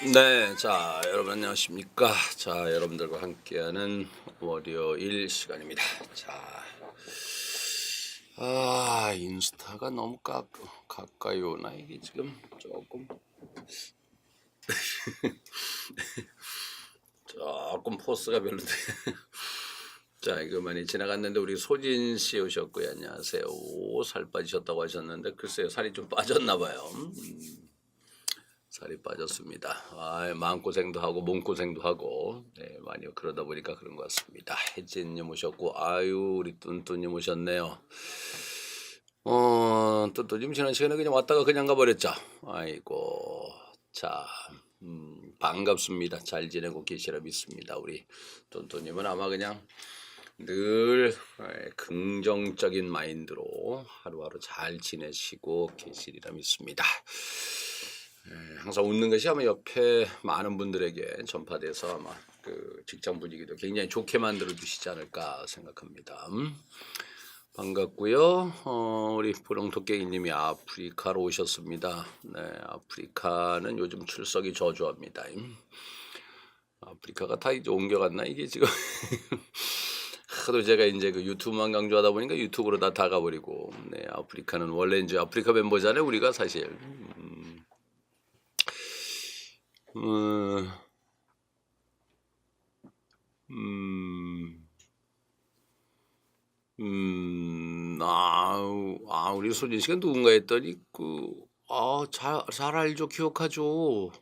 네, 자, 여러분 안녕하십니까? 자, 여러분들과 함께하는 월요일 시간입니다. 자, 인스타가 너무 가까이 오나 이게 지금 조금 포스가 별론데. 자, 이거 많이 지나갔는데 우리 소진 씨 오셨고요. 안녕하세요. 오, 살 빠지셨다고 하셨는데 글쎄요, 살이 좀 빠졌나 봐요. 살이 빠졌습니다. 마음고생도 하고 몸고생도 하고 많이 그러다 보니까 그런 것 같습니다. 혜진님 오셨고 우리 뚠뚠님 오셨네요. 뚠뚠님 지난 시간에 그냥 왔다가 그냥 가버렸죠. 아이고 자 반갑습니다. 잘 지내고 계시라 믿습니다. 우리 뚠뚠님은 아마 그냥 늘 긍정적인 마인드로 하루하루 잘 지내시고 계시리라 믿습니다. 항상 웃는 것이 아마 옆에 많은 분들에게 전파돼서 아마 그 직장 분위기도 굉장히 좋게 만들어 주시지 않을까 생각합니다. 반갑고요. 우리 부렁토깽이님이 아프리카로 오셨습니다. 네, 아프리카는 요즘 출석이 저조합니다. 아프리카가 다 이제 옮겨갔나 이게 지금 하도 제가 이제 그 유튜브만 강조하다 보니까 유튜브로 다 가버리고. 네, 아프리카는 원래 이제 아프리카 멤버잖아요 우리가 사실. 우리 소진 씨가 누군가 했더니 잘 알죠, 기억하죠.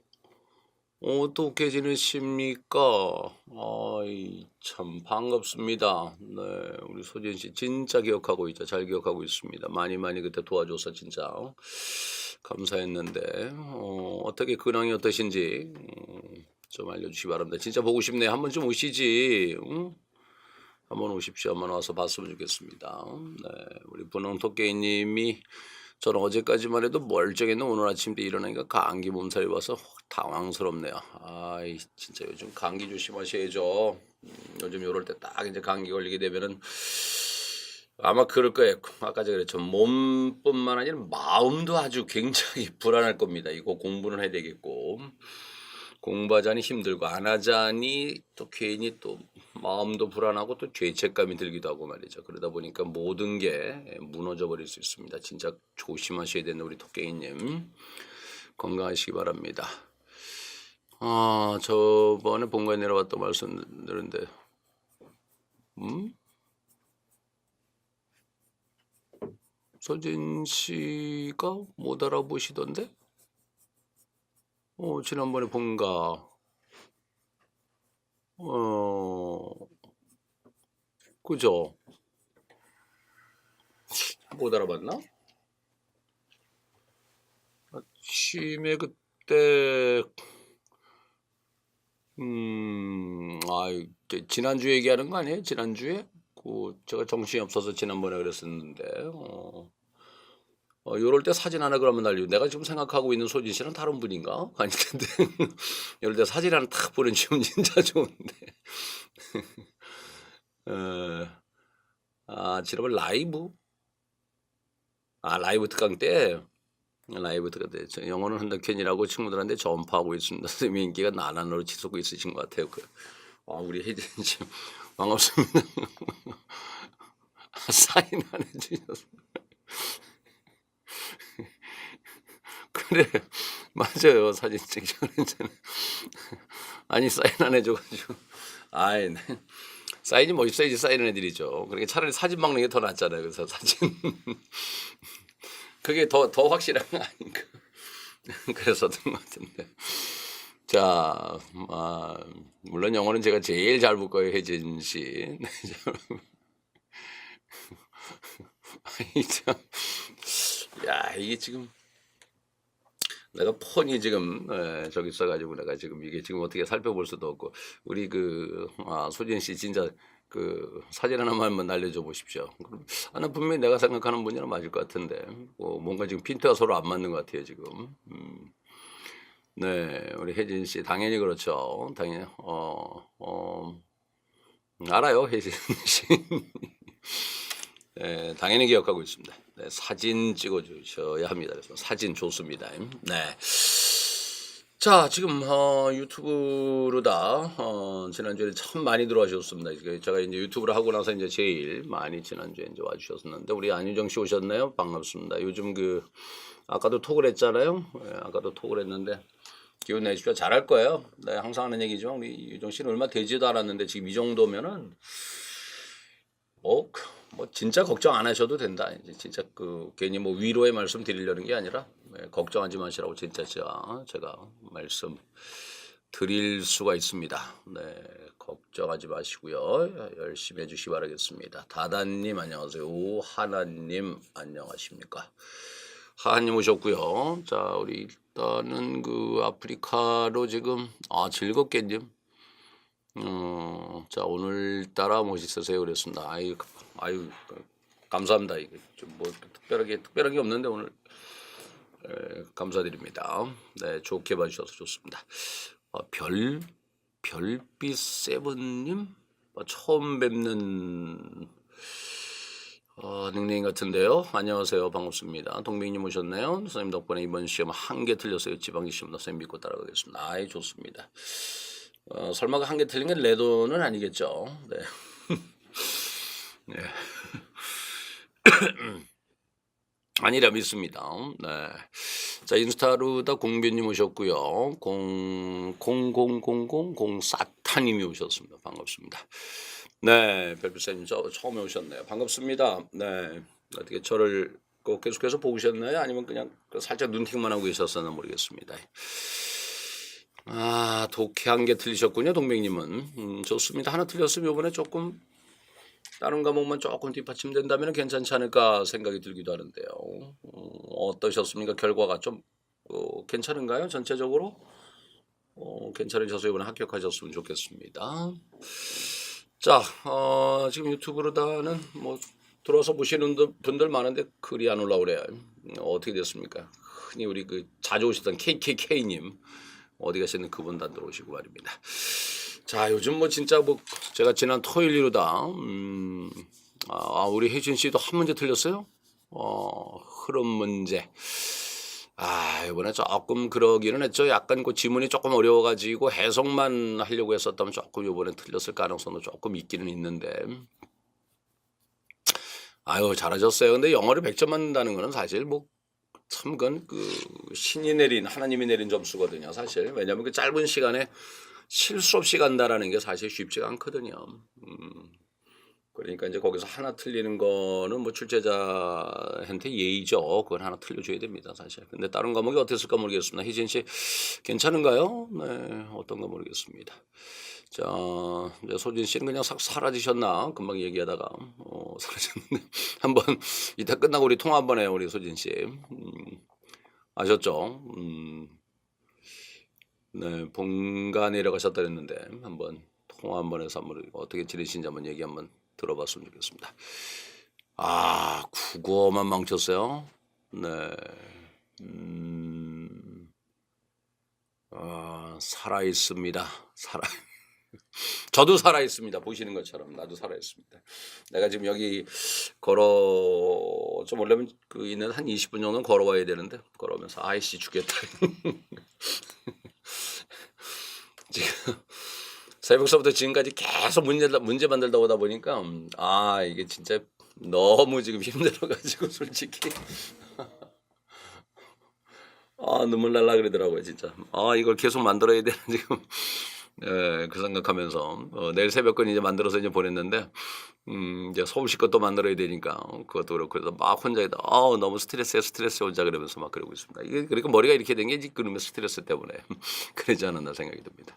어떻게 지내십니까? 참 반갑습니다. 네, 우리 소진 씨 진짜 기억하고 있죠. 잘 기억하고 있습니다. 많이 그때 도와줘서 진짜 감사했는데 어떻게 근황이 어떠신지 좀 알려주시기 바랍니다. 진짜 보고 싶네요. 한번 좀 오시지. 응? 한번 오십시오. 한번 와서 봤으면 좋겠습니다. 네, 우리 분홍토끼님이 저는 어제까지만 해도 멀쩡했는데 오늘 아침에 일어나니까 감기 몸살이 와서 당황스럽네요. 진짜 요즘 감기 조심하셔야죠. 요즘 요럴 때 딱 이제 감기 걸리게 되면은 아마 그럴 거예요. 아까 제가 그랬죠. 몸뿐만 아니라 마음도 아주 굉장히 불안할 겁니다. 이거 공부는 해야 되겠고. 공부하자니 힘들고 안 하자니 또 괜히 또 마음도 불안하고 또 죄책감이 들기도 하고 말이죠. 그러다 보니까 모든 게 무너져 버릴 수 있습니다. 진짜 조심하셔야 되는 우리 토깽이님 건강하시기 바랍니다. 저번에 본가에 내려왔다 말씀드렸는데 서진 씨가 못 알아보시던데? 지난번에 본가 그죠? 못 알아봤나? 아침에 그때 지난주 얘기하는 거 아니에요? 지난주에? 제가 정신이 없어서 지난번에 그랬었는데 요럴 때 사진 하나 그러면 날리고 내가 지금 생각하고 있는 소진 씨는 다른 분인가? 아닐 텐데 요럴 때 사진 하나 탁 보내주시면 진짜 좋은데 지난번 라이브 특강 때 영어는 한덕현이라고 친구들한테 전파하고 있습니다. 선생님 인기가 나날로 치솟고 있으신 것 같아요. 우리 혜진 씨 반갑습니다. 사인 안 해주셔서 그래 맞아요. 사진 찍자는 아니 사인 안 해줘가지고 네. 사인이 멋있어야지 사인을 해드리죠. 그러니까 차라리 사진 막는 게 더 낫잖아요. 그래서 사진 그게 더 확실한 거 아닌가. 그랬었던 것 같은데. 자, 물론 영어는 제가 제일 잘 볼 거예요, 혜진 씨. 이게 지금 내가 폰이 지금 저기 있어가지고 내가 지금 이게 지금 어떻게 살펴볼 수도 없고 우리 소진 씨 진짜 그 사진 하나만 날려줘 보십시오. 나 분명히 내가 생각하는 분이랑 맞을 것 같은데 뭔가 지금 핀트가 서로 안 맞는 것 같아요 지금. 네, 우리 혜진 씨 당연히 그렇죠. 당연히 알아요 혜진 씨. 네, 당연히 기억하고 있습니다. 네, 사진 찍어주셔야 합니다. 그래서 사진 좋습니다. 네. 자, 지금 유튜브로다 지난주에 참 많이 들어와주셨습니다. 이게 제가 이제 유튜브를 하고 나서 이제 제일 많이 지난주에 이제 와주셨었는데 우리 안유정 씨 오셨나요? 반갑습니다. 요즘 아까도 톡을 했잖아요. 예, 아까도 톡을 했는데 기운 내십시오. 잘할 거예요. 네, 항상 하는 얘기지만 우리 유정 씨는 얼마 되지도 않았는데 지금 이 정도면은 뭐 진짜 걱정 안 하셔도 된다. 이제 진짜 괜히 뭐 위로의 말씀 드리려는 게 아니라 걱정하지 마시라고 진짜 제가 말씀 드릴 수가 있습니다. 네, 걱정하지 마시고요. 열심히 해주시기 바라겠습니다. 다다님 안녕하세요. 하나님 안녕하십니까? 하나님 오셨고요. 자, 우리 일단은 아프리카로 지금 즐겁겠님. 자, 오늘따라 멋있으세요 그랬습니다. 아유, 감사합니다. 이게 좀 뭐 특별한 게 없는데 오늘 감사드립니다. 네, 좋게 봐주셔서 좋습니다. 별빛 세븐님 처음 뵙는 닉네임 같은데요. 안녕하세요. 반갑습니다. 동백님 오셨네요. 선생님 덕분에 이번 시험 한 개 틀렸어요. 지방기 시험 선생님 믿고 따라가겠습니다. 아이 좋습니다. 설마 한 개 틀린 게 레도는 아니겠죠. 네. 네. 아니라 믿습니다. 네. 자, 인스타루다 공변님 오셨고요. 000004타님이 오셨습니다. 반갑습니다. 네, 별빛사님 처음에 오셨네요. 반갑습니다. 네, 어떻게 저를 꼭 계속해서 보셨나요? 아니면 그냥 살짝 눈팅만 하고 계셨었나 모르겠습니다. 독해 한 개 틀리셨군요, 동백님은. 좋습니다. 하나 틀렸으면 이번에 조금 다른 과목만 조금 뒷받침된다면 괜찮지 않을까 생각이 들기도 하는데요. 어떠셨습니까? 결과가 좀 괜찮은가요? 전체적으로? 괜찮으셔서 이번에 합격하셨으면 좋겠습니다. 자, 지금 유튜브로다는 뭐 들어와서 보시는 분들 많은데 글이 안 올라오래요. 어떻게 됐습니까? 흔히 우리 자주 오시던 KKK님 어디 가시는 그분 다 들어오시고 말입니다. 자, 요즘 뭐 진짜 제가 지난 토요일이로다 우리 혜진 씨도 한 문제 틀렸어요. 흐름 문제. 이번에 조금 그러기는 했죠. 약간 지문이 조금 어려워가지고 해석만 하려고 했었다면 조금 이번에 틀렸을 가능성도 조금 있기는 있는데. 잘하셨어요. 근데 영어를 100점 맞는다는 거는 사실 참 그건 신이 내린 하나님이 내린 점수거든요. 사실 왜냐하면 짧은 시간에 실수 없이 간다라는 게 사실 쉽지가 않거든요. 그러니까 이제 거기서 하나 틀리는 거는 뭐 출제자한테 예의죠. 그건 하나 틀려줘야 됩니다, 사실. 근데 다른 과목이 어땠을까 모르겠습니다. 희진 씨 괜찮은가요? 네, 어떤가 모르겠습니다. 자, 이제 소진 씨는 그냥 싹 사라지셨나? 금방 얘기하다가 사라졌는데 한번 이따 끝나고 우리 통화 한번 해요, 우리 소진 씨. 아셨죠? 네, 본가 내려가셨다 그랬는데 한번 통화 한번 해서 한번 어떻게 지내신지 한번 얘기 한번 들어봤으면 좋겠습니다. 국어만 망쳤어요. 네. 살아 있습니다. 저도 살아 있습니다. 보시는 것처럼 나도 살아 있습니다. 내가 지금 여기 좀 원래는 있는 한 20분 정도는 걸어와야 되는데 걸어오면서 아이씨 죽겠다. 지금 새벽서부터 지금까지 계속 문제 만들다 오다 보니까 이게 진짜 너무 지금 힘들어가지고 솔직히 눈물 날라 그러더라고요 진짜. 이걸 계속 만들어야 되는 지금 그 생각하면서 내일 새벽건 이제 만들어서 이제 보냈는데 이제 서울시 것도 만들어야 되니까 그것도 그렇고 그래서 막 혼자 너무 스트레스 혼자 그러면서 막 그러고 있습니다. 이게 그러니까 머리가 이렇게 된 게 그러면 스트레스 때문에 그러지 않았나 생각이 듭니다.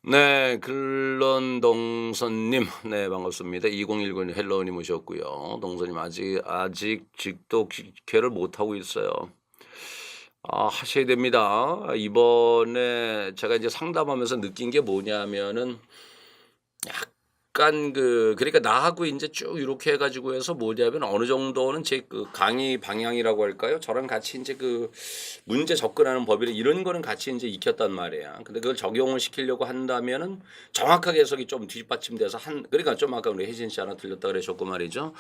네, 글런동선님, 네 반갑습니다. 2019님 헬로우님 오셨고요. 동선님 아직 직도 개를 못 하고 있어요. 하셔야 됩니다. 이번에 제가 이제 상담하면서 느낀 게 뭐냐면은 약간 그러니까 나하고 인제 쭉 이렇게 해 가지고 해서 뭐냐면 어느 정도는 제 그 강의 방향이라고 할까요? 저랑 같이 인제 문제 접근하는 법이나 이런 거는 같이 인제 익혔단 말이야. 근데 그걸 적용을 시키려고 한다면은 정확하게 해석이 좀 뒷받침돼서 그러니까 좀 아까 우리 혜진 씨 하나 틀렸다 그러셨고 말이죠.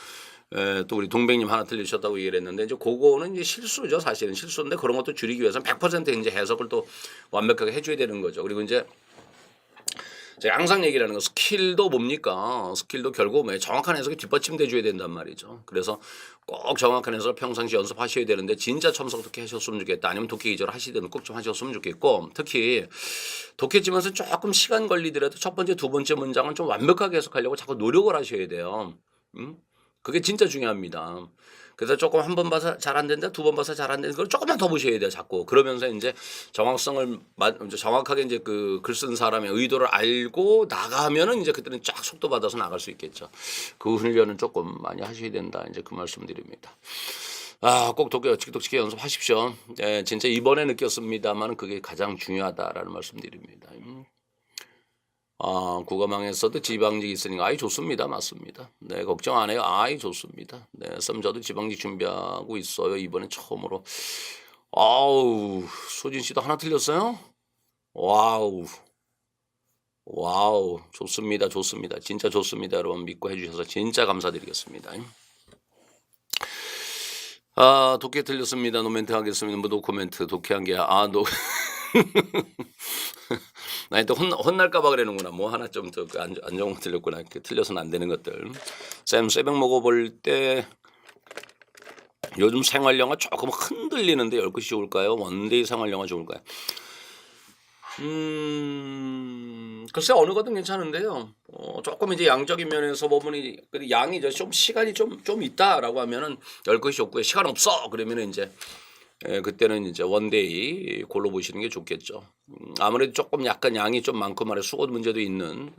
또 우리 동백님 하나 틀리셨다고 얘기를 했는데 이제 고거는 이제 실수죠. 사실은 실수인데 그런 것도 줄이기 위해서는 100% 인제 해석을 또 완벽하게 해 줘야 되는 거죠. 그리고 인제 제가 항상 얘기를 하는 건 스킬도 뭡니까? 스킬도 결국 뭐 정확한 해석이 뒷받침돼 줘야 된단 말이죠. 그래서 꼭 정확한 해석을 평상시 연습하셔야 되는데 진짜 첨석 독해 하셨으면 좋겠다. 아니면 독해 기절을 하시든 꼭 좀 하셨으면 좋겠고 특히 독해지면서 조금 시간 걸리더라도 첫 번째, 두 번째 문장은 좀 완벽하게 해석하려고 자꾸 노력을 하셔야 돼요. 음? 그게 진짜 중요합니다. 그래서 조금 한 번 봐서 잘 안 된다, 두 번 봐서 잘 안 된다. 그걸 조금만 더 보셔야 돼요, 자꾸. 그러면서 인제 정확성을 이제 정확하게 인제 글 쓴 사람의 의도를 알고 나가면은 인제 그때는 쫙 속도 받아서 나갈 수 있겠죠. 그 훈련은 조금 많이 하셔야 된다. 인제 그 말씀드립니다. 꼭 독해 연습하십시오. 예, 진짜 이번에 느꼈습니다마는 그게 가장 중요하다라는 말씀드립니다. 국어망에서도 지방직 있으니까 아이 좋습니다. 맞습니다. 네, 걱정 안 해요. 아이 좋습니다. 네, 쌤 저도 지방직 준비하고 있어요. 이번에 처음으로. 아우, 소진 씨도 하나 틀렸어요? 와우. 와우. 좋습니다. 좋습니다. 진짜 좋습니다. 여러분 믿고 해 주셔서 진짜 감사드리겠습니다. 독해 틀렸습니다. 노멘트 하겠습니다. 뭐 노코멘트 독해한 게 아니 또 혼날까 봐 그러는구나. 뭐 하나 좀 더 안 좋은 거 틀렸구나. 틀려서는 안 되는 것들. 쌤 새벽 먹어볼 때 요즘 생활 영화 조금 흔들리는데 10글씨 좋을까요? 원데이 생활 영화 좋을까요? 글쎄 어느 거든 괜찮은데요. 조금 이제 양적인 면에서 보면 양이 이제 좀 시간이 좀 있다라고 하면은 10글씨 좋고요. 시간 없어 그러면은 인제 그때는 이제 원데이 골라보시는 게 좋겠죠. 아무래도 조금 약간 양이 좀 많고 말해 수고 문제도 있는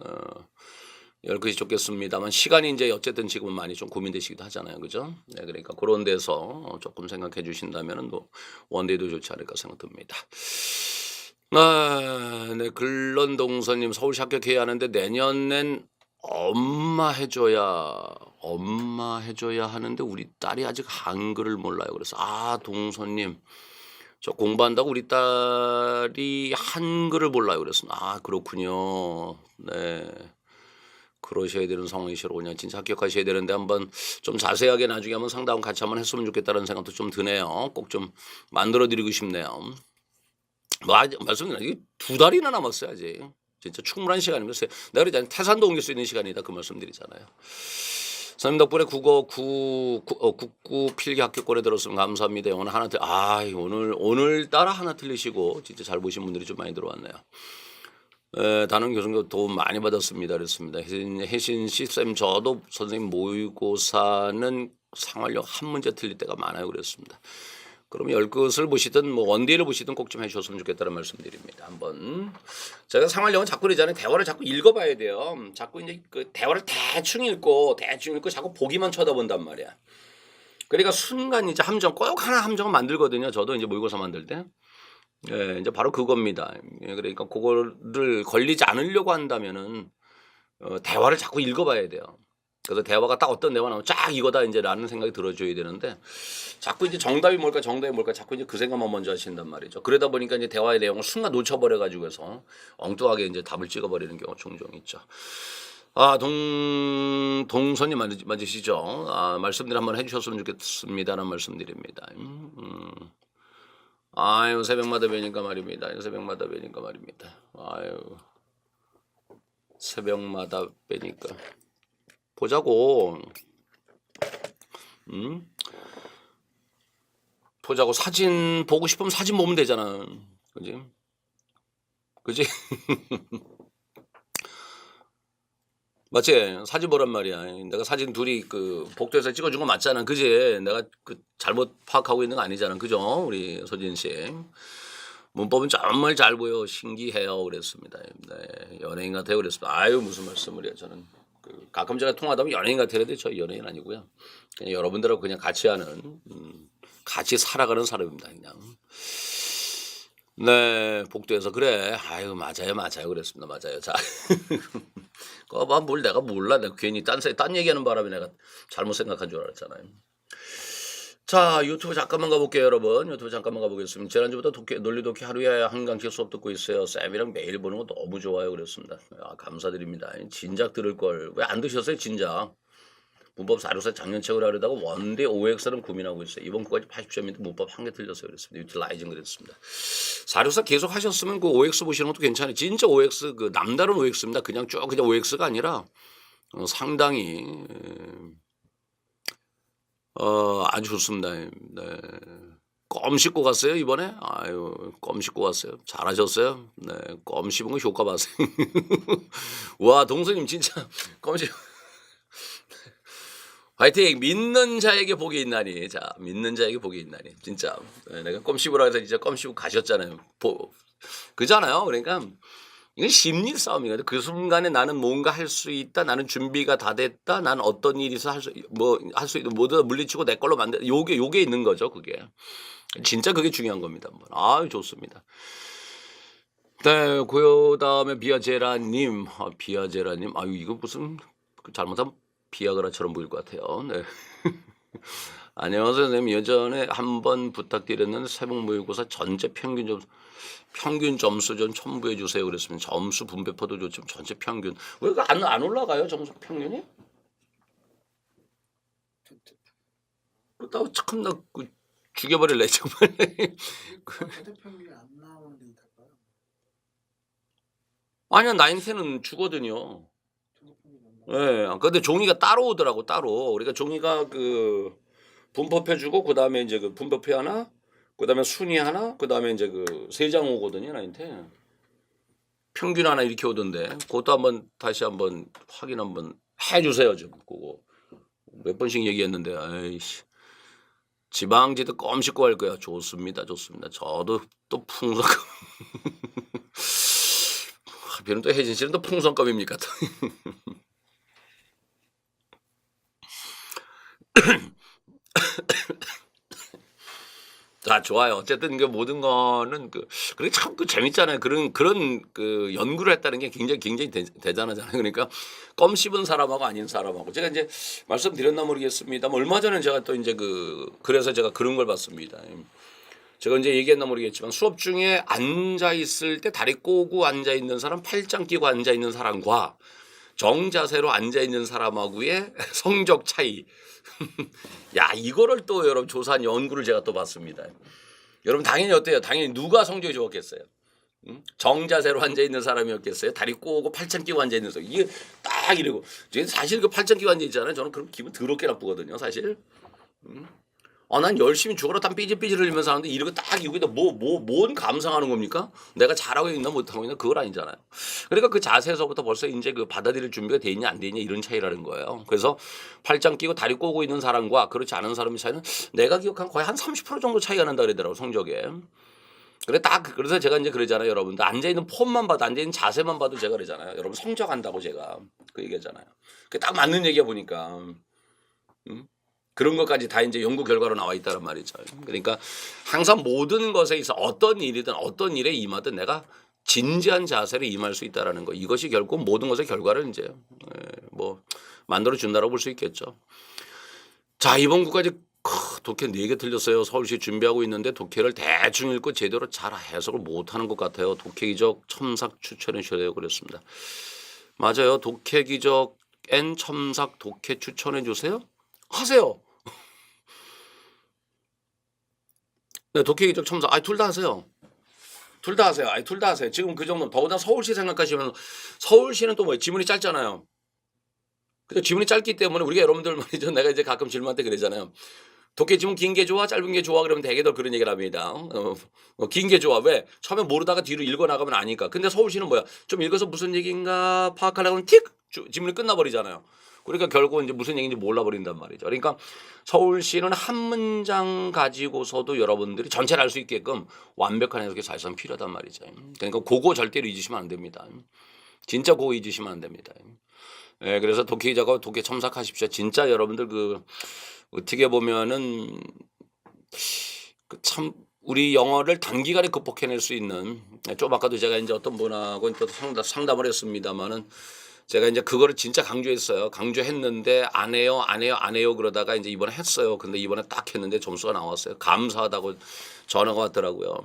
10글씨 좋겠습니다만 시간이 인제 어쨌든 지금은 많이 좀 고민되시기도 하잖아요. 그죠? 네, 그러니까 고런 데서 조금 생각해 주신다면은 뭐 원데이도 좋지 않을까 생각됩니다. 네. 근런동서님 서울시 합격해야 하는데 내년엔 엄마 해 줘야 하는데 우리 딸이 아직 한글을 몰라요. 그래서 동서님 저 공부한다고 우리 딸이 한글을 몰라요. 그래서 그렇군요. 네. 그러셔야 되는 상황이시로군요. 진짜 합격하셔야 되는데 한번 좀 자세하게 나중에 한번 상담 같이 한번 했으면 좋겠다는 생각도 좀 드네요. 꼭 좀 만들어 드리고 싶네요. 말씀드린 이게 2달이나 남았어요 아직. 진짜 충분한 시간입니다. 내가 그러잖아요. 태산도 옮길 수 있는 시간이다 그 말씀드리잖아요. 선생님 덕분에 국구 필기 합격권에 들었으면 감사합니다. 영어는 하나 오늘따라 하나 틀리시고 진짜 잘 보신 분들이 좀 많이 들어왔네요. 단원 교수님도 도움 많이 받았습니다. 그랬습니다. 혜신 씨, 쌤 저도 선생님 모의고사는 생활력 한 문제 틀릴 때가 많아요. 그랬습니다. 그럼 10것을 보시든 뭐 원데이를 보시든 꼭 좀 해 주셨으면 좋겠다는 말씀드립니다. 한번 제가 생활력은 자꾸 그러잖아요. 대화를 자꾸 읽어봐야 돼요. 자꾸 이제 그 대화를 대충 읽고 자꾸 보기만 쳐다본단 말이야. 그러니까 순간 이제 꼭 하나 함정을 만들거든요. 저도 이제 모의고사 만들 때. 예, 이제 바로 그겁니다. 예, 그러니까 그거를 걸리지 않으려고 한다면은 대화를 자꾸 읽어봐야 돼요. 그래서 대화가 딱 어떤 대화 나오면 쫙 이거다 인제라는 생각이 들어줘야 되는데 자꾸 이제 정답이 뭘까 자꾸 이제 그 생각만 먼저 하신단 말이죠. 그러다 보니까 이제 대화의 내용을 순간 놓쳐버려 가지고 해서 엉뚱하게 이제 답을 찍어버리는 경우가 종종 있죠. 동선이 맞으시죠? 말씀들 한번 해주셨으면 좋겠습니다라는 말씀드립니다. 새벽마다 뵈니까 말입니다. 새벽마다 뵈니까 말입니다. 새벽마다 뵈니까 보자고. 보자고. 사진 보고 싶으면 사진 보면 되잖아. 그지? 그지? 맞지? 사진 보란 말이야. 내가 사진 둘이 복도에서 찍어준 거 맞잖아. 그지? 내가 잘못 파악하고 있는 거 아니잖아. 그죠? 우리 소진 씨. 문법은 정말 잘 보여. 신기해요. 그랬습니다. 네, 연예인 같아요. 그랬습니다. 무슨 말씀을 해요. 저는 가끔 제가 통화하다 보면 연예인 같아야 돼. 저 연예인 아니고요. 그냥 여러분들하고 그냥 같이 하는 같이 살아가는 사람입니다. 그냥. 네, 복도에서 그래. 맞아요. 그랬습니다. 맞아요. 자. 그거 뭘 내가 몰라. 내가 괜히 딴 얘기하는 바람에 내가 잘못 생각한 줄 알았잖아요. 자, 유튜브 잠깐만 가볼게요, 여러분. 유튜브 잠깐만 가보겠습니다. 지난주부터 논리독해 하루에 한 강씩 수업 듣고 있어요. 쌤이랑 매일 보는 거 너무 좋아요. 그랬습니다. 아, 감사드립니다. 진작 들을 걸. 왜 안 드셨어요, 진작? 문법 4교사 작년 책을 하려다가 원데 OX는 고민하고 있어요. 이번 거까지 80점인데 문법 한 개 틀렸어요. 그랬습니다. 유틸라이징 그랬습니다. 4교사 계속 하셨으면 그 OX 보시는 것도 괜찮아요. 진짜 OX, 그 남다른 OX입니다. 그냥 쭉 그냥 OX가 아니라 상당히 아주 좋습니다. 네. 껌 씹고 갔어요 이번에? 아유, 껌 씹고 갔어요. 잘하셨어요. 네, 껌 씹은 거 효과 봤어요. 와, 동수님 진짜 껌 씹. 화이팅! 믿는 자에게 복이 있나니. 자, 믿는 자에게 복이 있나니. 진짜 내가 껌 씹으라 해서 진짜 껌 씹고 가셨잖아요. 그잖아요. 그러니까 이건 심리 싸움이거든. 그 순간에 나는 뭔가 할 수 있다. 나는 준비가 다 됐다. 나는 어떤 일이 있어 할 수 있는 모두 다 물리치고 내 걸로 만들. 요게 있는 거죠. 그게 진짜 그게 중요한 겁니다. 아, 좋습니다. 네, 그다음에 비아제라님, 비아제라님, 아유 이거 무슨 잘못하면 비아그라처럼 보일 것 같아요. 네. 안녕하세요, 선생님. 예전에 한번 부탁드렸는데 세목 모의고사 전체 평균 점수 좀 첨부해 주세요. 그랬으면 점수 분배표도 좋지만 전체 평균 왜 안 올라가요? 점수 평균이? 그렇다고 참나 죽여버릴래 정말. 최대 평균이 안 나오는 데다가 아니야, 나인테는 주거든요. 최대 평균이 안 나오는 예. 근데 종이가 따로 오더라고 따로. 그러니까 종이가 그 분법해 주고 그다음에 이제 그 분법표 하나, 그다음에 순위 하나, 그다음에 이제 그 세 장 오거든요, 나인테. 평균 하나 이렇게 오던데. 그것도 한번 다시 한번 확인 한번 해 주세요, 좀. 그거. 몇 번씩 얘기했는데. 아이씨. 지방지도 껌 씹고 할 거야. 좋습니다. 좋습니다. 저도 또 풍선 하필은 또 혜진 씨는 또 풍선껌입니까? 또. 자, 좋아요. 어쨌든 그 모든 거는 그게 참 재밌잖아요. 그런 그 연구를 했다는 게 굉장히 대단하잖아요. 그러니까 껌 씹은 사람하고 아닌 사람하고 제가 이제 말씀드렸나 모르겠습니다만 얼마 전에 제가 또 이제 그래서 제가 그런 걸 봤습니다. 제가 이제 얘기했나 모르겠지만 수업 중에 앉아 있을 때 다리 꼬고 앉아 있는 사람, 팔짱 끼고 앉아 있는 사람과 정자세로 앉아 있는 사람하고의 성적 차이. 야, 이거를 또 여러분 조사한 연구를 제가 또 봤습니다. 여러분 당연히 어때요? 당연히 누가 성적이 좋았겠어요? 정자세로 앉아 있는 사람이었겠어요? 다리 꼬고 팔짱 끼고 앉아 있는 사람. 이게 딱 이러고. 사실 그 팔짱 끼고 앉아 있잖아요. 저는 그럼 기분 더럽게 나쁘거든요, 사실. 난 열심히 죽어라 땀 삐질삐질 흘리면서 하는데 이렇게 딱 여기다 뭔 감상하는 겁니까? 내가 잘하고 있나 못하고 있나 그걸 아니잖아요. 그러니까 그 자세에서부터 벌써 이제 그 받아들일 준비가 돼 있냐 안 돼 있냐 이런 차이라는 거예요. 그래서 팔짱 끼고 다리 꼬고 있는 사람과 그렇지 않은 사람의 차이는 내가 기억한 거의 한 30% 정도 차이가 난다 그러더라고, 성적에. 그래서 제가 이제 그러잖아요, 여러분들. 앉아있는 폼만 봐도, 앉아있는 자세만 봐도 제가 그러잖아요. 여러분 성적한다고 제가 그 얘기하잖아요. 그게 딱 맞는 얘기야 보니까. 그런 것까지 다 이제 연구 결과로 나와 있다는 말이죠. 그러니까 항상 모든 것에 있어 어떤 일이든 어떤 일에 임하든 내가 진지한 자세로 임할 수 있다라는 거. 이것이 결국 모든 것의 결과를 이제 만들어 준다라고 볼 수 있겠죠. 자, 이번 구까지 독해 4개 틀렸어요. 서울시 준비하고 있는데 독해를 대충 읽고 제대로 잘 해석을 못하는 것 같아요. 독해기적 첨삭 추천해 주셔야 돼요. 그랬습니다. 맞아요. 독해기적 N 첨삭 독해 추천해 주세요. 하세요. 네, 독해기적 첨삭. 둘 다 하세요. 둘 다 하세요. 둘 다 하세요. 지금 그 정도. 더구나 서울시 생각하시면 서울시는 또 지문이 짧잖아요. 근데 지문이 짧기 때문에 우리가 여러분들 말이죠. 내가 이제 가끔 질문할 때 그러잖아요. 독해 지문 긴 게 좋아, 짧은 게 좋아 그러면 대개들 그런 얘기를 합니다. 긴 게 좋아. 왜? 처음에 모르다가 뒤로 읽어 나가면 아니까. 근데 서울시는 뭐야? 좀 읽어서 무슨 얘기인가 파악하려고 하면 틱 지문이 끝나버리잖아요. 그러니까 결국은 이제 무슨 얘기인지 몰라버린단 말이죠. 그러니까 서울시는 한 문장 가지고서도 여러분들이 전체를 알 수 있게끔 완벽한 해석이 사실상 필요하단 말이죠. 그러니까 그거 절대로 잊으시면 안 됩니다. 진짜 그거 잊으시면 안 됩니다. 예, 그래서 독해 기자가 독해 첨삭하십시오. 진짜 여러분들 어떻게 보면은 참 우리 영어를 단기간에 극복해낼 수 있는 좀 아까도 제가 이제 어떤 분하고 또 상담을 했습니다만은 제가 이제 그거를 진짜 강조했어요. 강조했는데 안 해요, 안 해요, 안 해요 그러다가 이제 이번에 했어요. 근데 이번에 딱 했는데 점수가 나왔어요. 감사하다고 전화가 왔더라고요.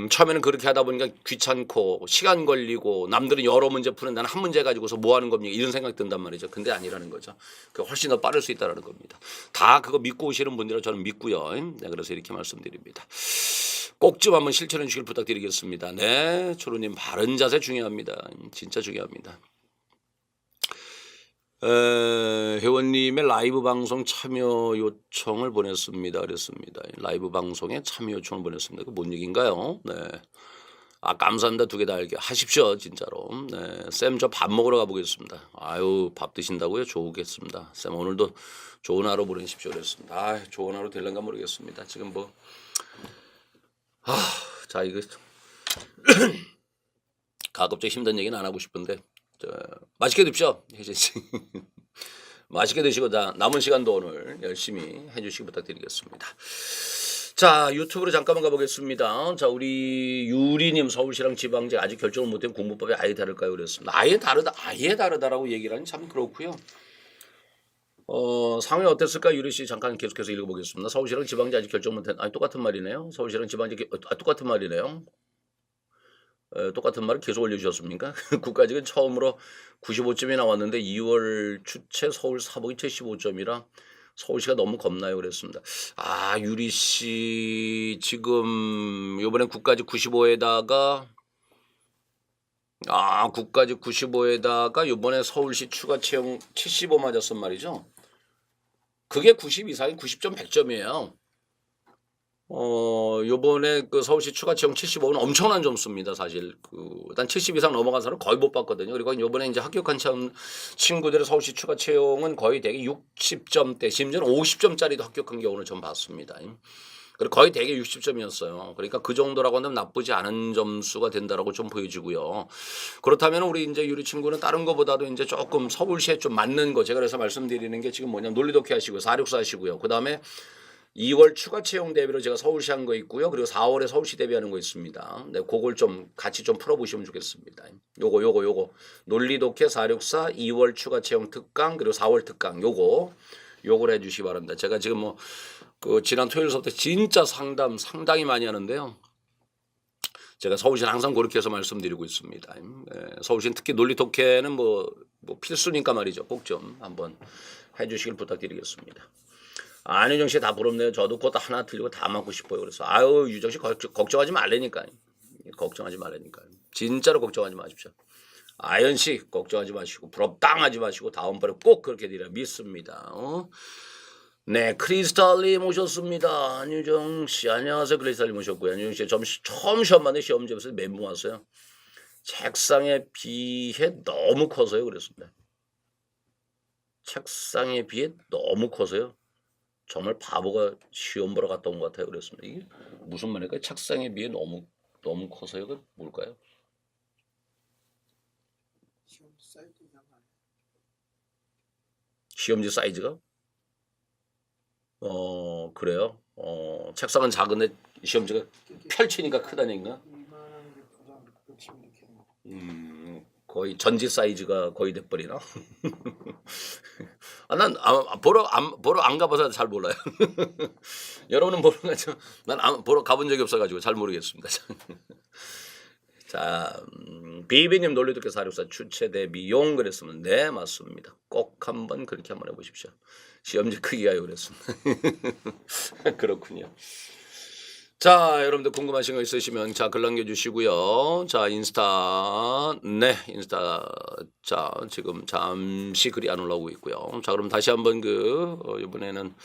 처음에는 그렇게 하다 보니까 귀찮고 시간 걸리고 남들은 여러 문제 푸는 나는 한 문제 가지고서 뭐 하는 겁니까? 이런 생각이 든단 말이죠. 근데 아니라는 거죠. 그 훨씬 더 빠를 수 있다는 겁니다. 다 그거 믿고 오시는 분들은 저는 믿고요. 네, 그래서 이렇게 말씀드립니다. 꼭 좀 한번 실천해 주시길 부탁드리겠습니다. 네, 초로님 바른 자세 중요합니다. 진짜 중요합니다. 회원님의 라이브 방송 참여 요청을 보냈습니다. 그랬습니다. 라이브 방송에 참여 요청을 보냈습니다. 그 뭔 얘기인가요? 네. 아, 감사합니다. 두 개 다 알게 하십시오. 진짜로. 네. 쌤, 저 밥 먹으러 가보겠습니다. 아유, 밥 드신다고요? 좋겠습니다. 쌤, 오늘도 좋은 하루 보내십시오. 그랬습니다. 아, 좋은 하루 될런가 모르겠습니다. 지금 뭐. 자, 이거. 가급적 힘든 얘기는 안 하고 싶은데. 맛있게 드십시오. 혜진 씨. 맛있게 드시고 남은 시간도 오늘 열심히 해주시기 부탁드리겠습니다. 자, 유튜브로 잠깐만 가보겠습니다. 자, 우리 유리님 서울시랑 지방제 아직 결정을 못한 공부법이 아예 다를까요? 그랬습니다. 아예 다르다라고 얘기를 하니 참 그렇고요. 상황이 어땠을까? 유리 씨 잠깐 계속해서 읽어보겠습니다. 서울시랑 지방제 아직 결정 못한 똑같은 말이네요. 서울시랑 지방제 똑같은 말이네요. 똑같은 말을 계속 올려주셨습니까? 국가직은 처음으로 95점이 나왔는데 2월 추체 서울 사복이 75점이라 서울시가 너무 겁나요 그랬습니다. 아, 유리 씨 지금 요번에 국가직 95에다가 국가직 95에다가 요번에 서울시 추가 채용 75 맞았단 말이죠. 그게 90 이상이 90점 100점이에요. 요번에 그 서울시 추가 채용 75는 엄청난 점수입니다, 사실. 일단 70 이상 넘어간 사람은 거의 못 봤거든요. 그리고 요번에 이제 합격한 친구들의 서울시 추가 채용은 거의 대개 60점대, 심지어는 50점짜리도 합격한 경우는 전 봤습니다. 그리고 거의 대개 60점이었어요. 그러니까 그 정도라고 하면 나쁘지 않은 점수가 된다라고 좀 보여지고요. 그렇다면 우리 이제 유리 친구는 다른 거보다도 이제 조금 서울시에 좀 맞는 거, 제가 그래서 말씀드리는 게 지금 뭐냐면 논리독해 하시고요. 464 하시고요. 그 다음에 2월 추가 채용 대비로 제가 서울시 한 거 있고요. 그리고 4월에 서울시 대비하는 거 있습니다. 네, 그걸 좀 같이 좀 풀어보시면 좋겠습니다. 요거 논리독해 464 2월 추가 채용 특강 그리고 4월 특강 요걸 해주시기 바랍니다. 제가 지금 뭐 그 지난 토요일서부터 진짜 상당히 많이 하는데요. 제가 서울시는 항상 그렇게 해서 말씀드리고 있습니다. 서울시는 특히 논리독해는 뭐 필수니까 말이죠. 꼭 좀 한번 해주시길 부탁드리겠습니다. 안유정 씨 다 부럽네요. 저도 그것도 하나 틀리고 다 맞고 싶어요. 그래서 아유 유정 씨 걱정하지 말라니까요. 걱정하지 말라니까요. 진짜로 걱정하지 마십시오. 아연 씨 걱정하지 마시고 부럽당하지 마시고 다음번에 꼭 그렇게 되리라 믿습니다. 네, 크리스탈님 오셨습니다. 안유정 씨 안녕하세요. 크리스탈님 오셨고요. 안유정 씨 처음 시험 봤는데 시험지에서 멘붕 왔어요. 책상에 비해 너무 커서요. 그랬습니다. 책상에 비해 너무 커서요. 정말 바보가 시험 보러 갔다 온 것 같아요. 그랬습니다. 이게 무슨 말일까요? 책상에 비해 너무 커서요. 그 뭘까요? 시험지 사이즈가? 그래요. 책상은 작은데 시험지가 펼치니까 크다는 얘기인가? 거의 전지 사이즈가 거의 돼버리나? 난 보러 안 가봐서 잘 몰라요. 여러분은 보러 가죠. 난 보러 가본 적이 없어가지고 잘 모르겠습니다. 자, 비비님 논리독해 464 추체 대비 용 그랬으면 네 맞습니다. 꼭 한번 그렇게 한번 해보십시오. 시험지 크기가요 그랬습니다. 그렇군요. 자, 여러분들 궁금하신 거 있으시면 자 글 남겨주시고요. 자 인스타 자 지금 잠시 글이 안 올라오고 있고요. 자 그럼 다시 한번 이번에는